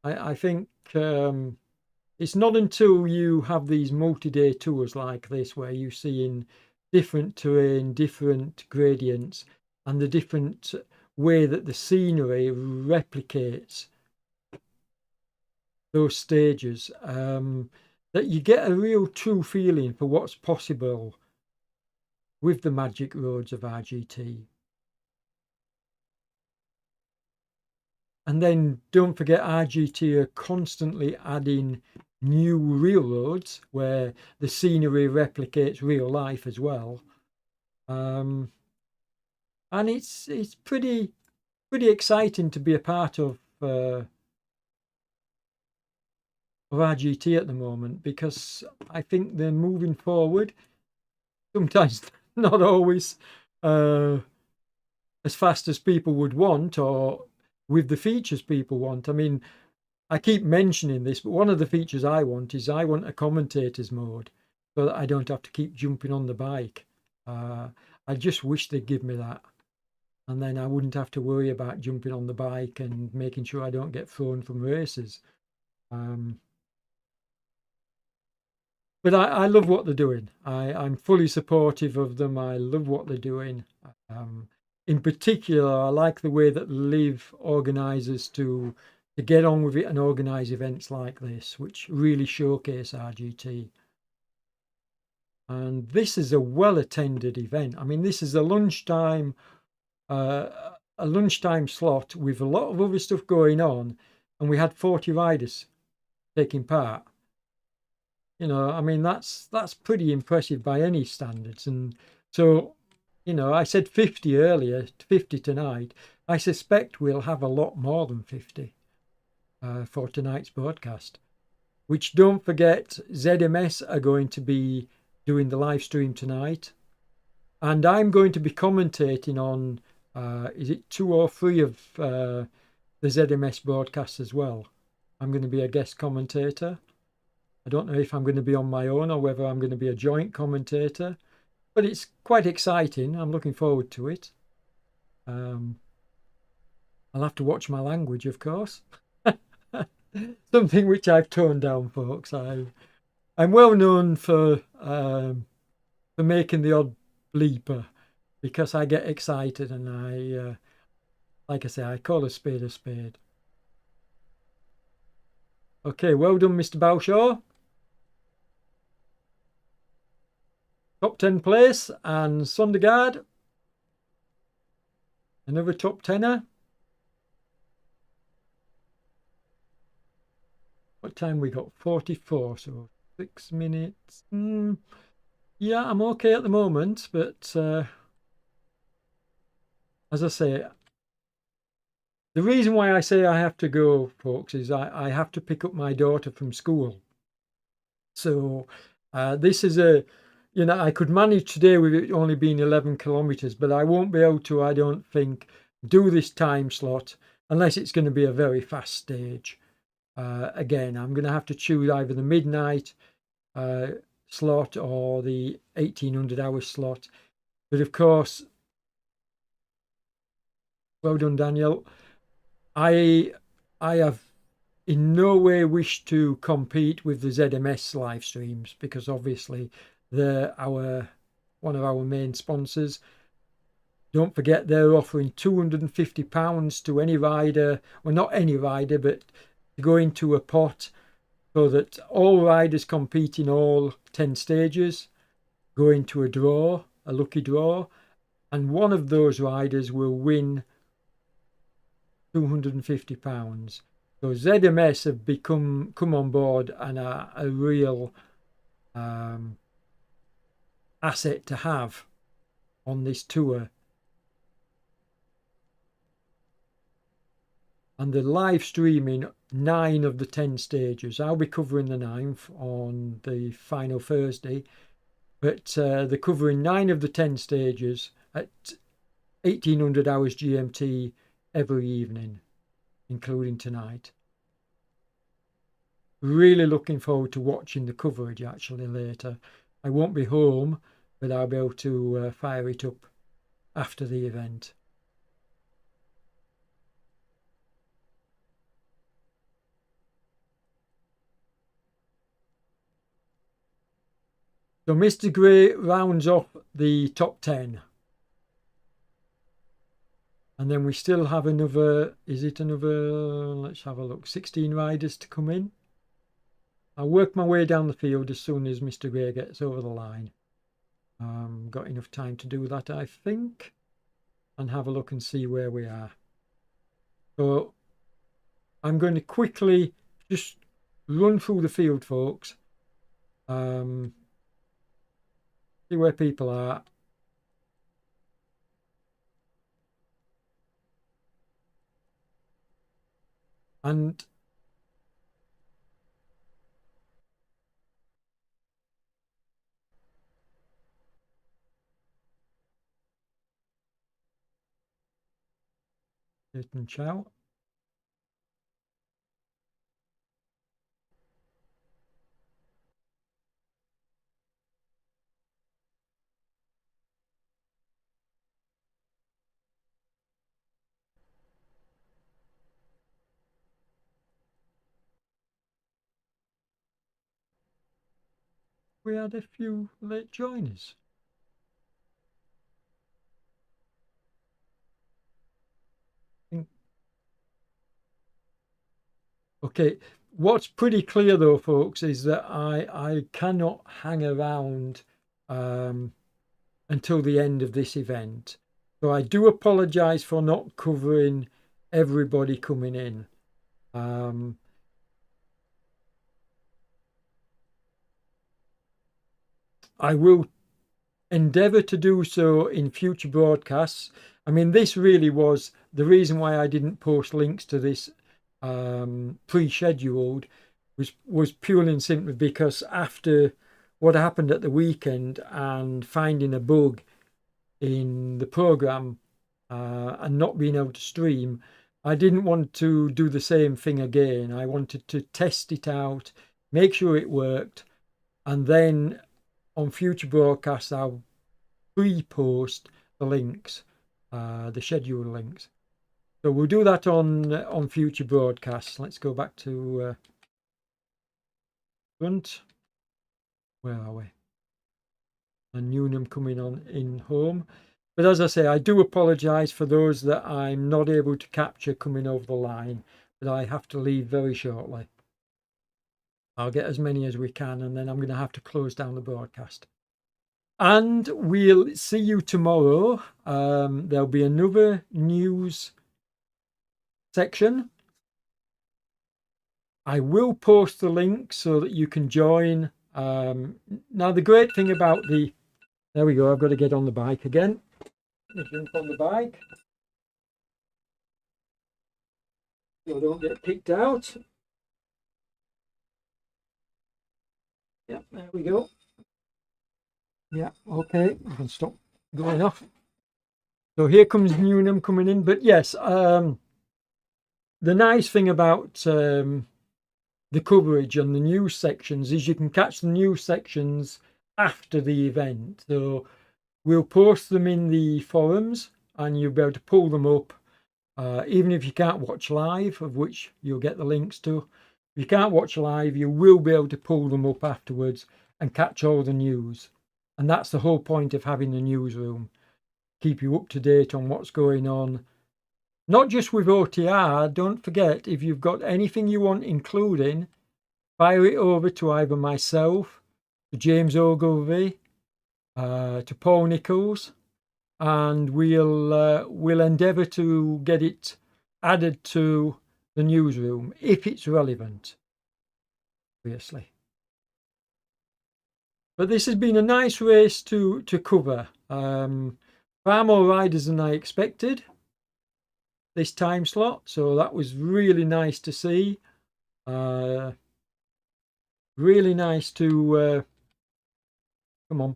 I think it's not until you have these multi-day tours like this where you see in different terrain, different gradients, and the different way that the scenery replicates those stages, that you get a real true feeling for what's possible with the magic roads of RGT. And then don't forget, RGT are constantly adding new real roads where the scenery replicates real life as well. And it's pretty exciting to be a part of RGT at the moment, because I think they're moving forward. Sometimes not always as fast as people would want, or with the features people want. I mean, I keep mentioning this, but one of the features I want is I want a commentator's mode so that I don't have to keep jumping on the bike. I just wish they'd give me that. And then I wouldn't have to worry about jumping on the bike and making sure I don't get thrown from races. But I love what they're doing. I'm fully supportive of them. I love what they're doing. In particular, I like the way that Liv organises to get on with it and organise events like this, which really showcase RGT. And this is a well-attended event. I mean, this is a lunchtime slot with a lot of other stuff going on, and we had 40 riders taking part. You know, I mean, that's pretty impressive by any standards. And so, you know, I said 50 earlier, 50 tonight. I suspect we'll have a lot more than 50 for tonight's broadcast, which, don't forget, ZMS are going to be doing the live stream tonight. And I'm going to be commentating on is it 2 or 3 of the ZMS broadcasts as well. I'm going to be a guest commentator. I don't know if I'm going to be on my own or whether I'm going to be a joint commentator, but it's quite exciting. I'm looking forward to it. I'll have to watch my language, of course. Something which I've toned down, folks. I'm well known for making the odd bleeper because I get excited and I, like I say, I call a spade a spade. Okay, well done, Mr. Bowshaw. Top 10 place, and Sondergaard, another top 10er. What time we got? 44, so 6 minutes. Yeah, I'm okay at the moment, but as I say, the reason why I say I have to go, folks, is I have to pick up my daughter from school. So this is I could manage today with it only being 11 kilometers, but I won't be able to, I don't think, do this time slot unless it's going to be a very fast stage. Again, I'm going to have to choose either the midnight slot or the 1800-hour slot. But of course, well done, Daniel. I have in no way wish to compete with the ZMS live streams because obviously they're one of our main sponsors. Don't forget they're offering £250 to any rider, well, not any rider, but to go into a pot so that all riders compete in all 10 stages go into a draw, a lucky draw, and one of those riders will win £250. So ZMS have come on board and are a real asset to have on this tour. And they're live streaming 9 of the 10 stages. I'll be covering the 9th on the final Thursday, but they're covering 9 of the 10 stages at 1800 hours GMT every evening, including tonight. Really looking forward to watching the coverage actually later. I won't be home, but I'll be able to fire it up after the event. So Mr. Gray rounds off the top 10. And then we still have another, let's have a look, 16 riders to come in. I'll work my way down the field as soon as Mr. Gray gets over the line. Got enough time to do that, I think, and have a look and see where we are. So I'm going to quickly just run through the field, folks. See where people are. And Chow. We had a few late joiners. Okay, what's pretty clear though, folks, is that I cannot hang around until the end of this event. So I do apologise for not covering everybody coming in. I will endeavour to do so in future broadcasts. I mean, this really was the reason why I didn't post links to this pre-scheduled was purely and simply because after what happened at the weekend and finding a bug in the program, and not being able to stream, I didn't want to do the same thing again. I wanted to test it out, make sure it worked, and then on future broadcasts I'll pre-post the links, the schedule links. So we'll do that on future broadcasts. Let's go back to front. Where are we? And Newnham coming on in home. But as I say, I do apologise for those that I'm not able to capture coming over the line, but I have to leave very shortly. I'll get as many as we can, and then I'm going to have to close down the broadcast. And we'll see you tomorrow. There'll be another news section. I will post the link so that you can join. Now, the great thing about there we go, I've got to get on the bike again. Jump on the bike so I don't get kicked out. Yeah, there we go. Yeah, okay, I can stop going off. So here comes Newnham coming in. But yes, the nice thing about the coverage and the news sections is you can catch the news sections after the event. So we'll post them in the forums and you'll be able to pull them up, even if you can't watch live, of which you'll get the links to. If you can't watch live, you will be able to pull them up afterwards and catch all the news. And that's the whole point of having the newsroom. Keep you up to date on what's going on. Not just with OTR, don't forget, if you've got anything you want including, fire it over to either myself, to James Ogilvie, to Paul Nichols, and we'll endeavour to get it added to the newsroom if it's relevant, obviously. But this has been a nice race to cover. Far more riders than I expected this time slot, so that was really nice to see. Really nice to come on.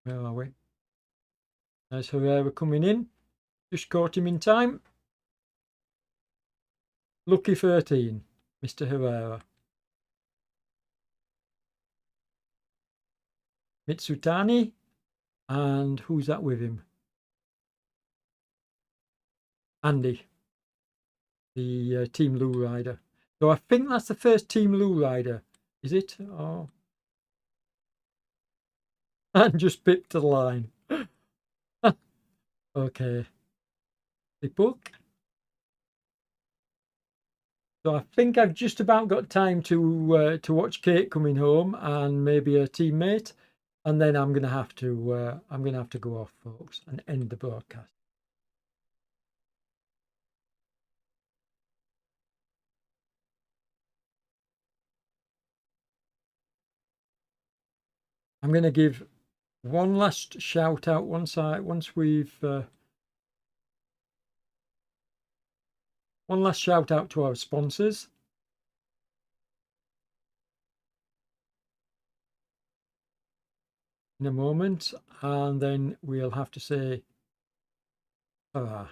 Where are we? There's Herrera coming in. Just caught him in time. Lucky 13, Mr. Herrera. Mitsutani. And who's that with him? Andy, the Team Lou rider. So I think that's the first Team Lou rider. Is it? Oh. And just pipped to the line. Okay. The book. So I think I've just about got time to watch Kate coming home and maybe a teammate, and then I'm gonna have to go off, folks, and end the broadcast. I'm going to give one last shout out once we've one last shout out to our sponsors. In a moment, and then we'll have to say hurrah.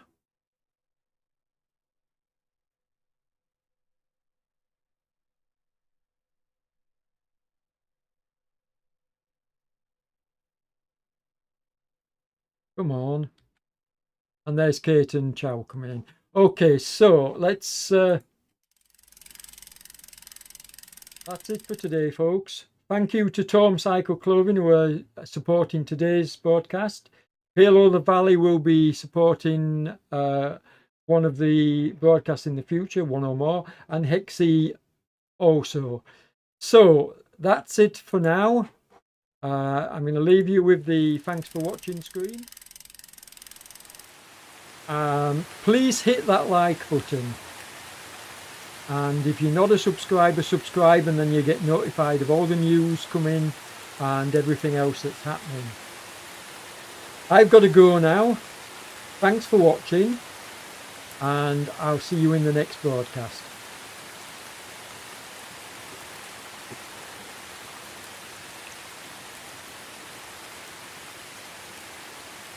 Come on. And there's Kate and Chow coming in. Okay, so let's that's it for today, folks. Thank you to Tom Cycle Clothing, who are supporting today's broadcast. Halo the Valley will be supporting one of the broadcasts in the future, one or more, and Hexy also. So that's it for now. I'm going to leave you with the thanks for watching screen. Please hit that like button. And if you're not a subscriber, subscribe, and then you get notified of all the news coming and everything else that's happening. I've got to go now. Thanks for watching, and I'll see you in the next broadcast.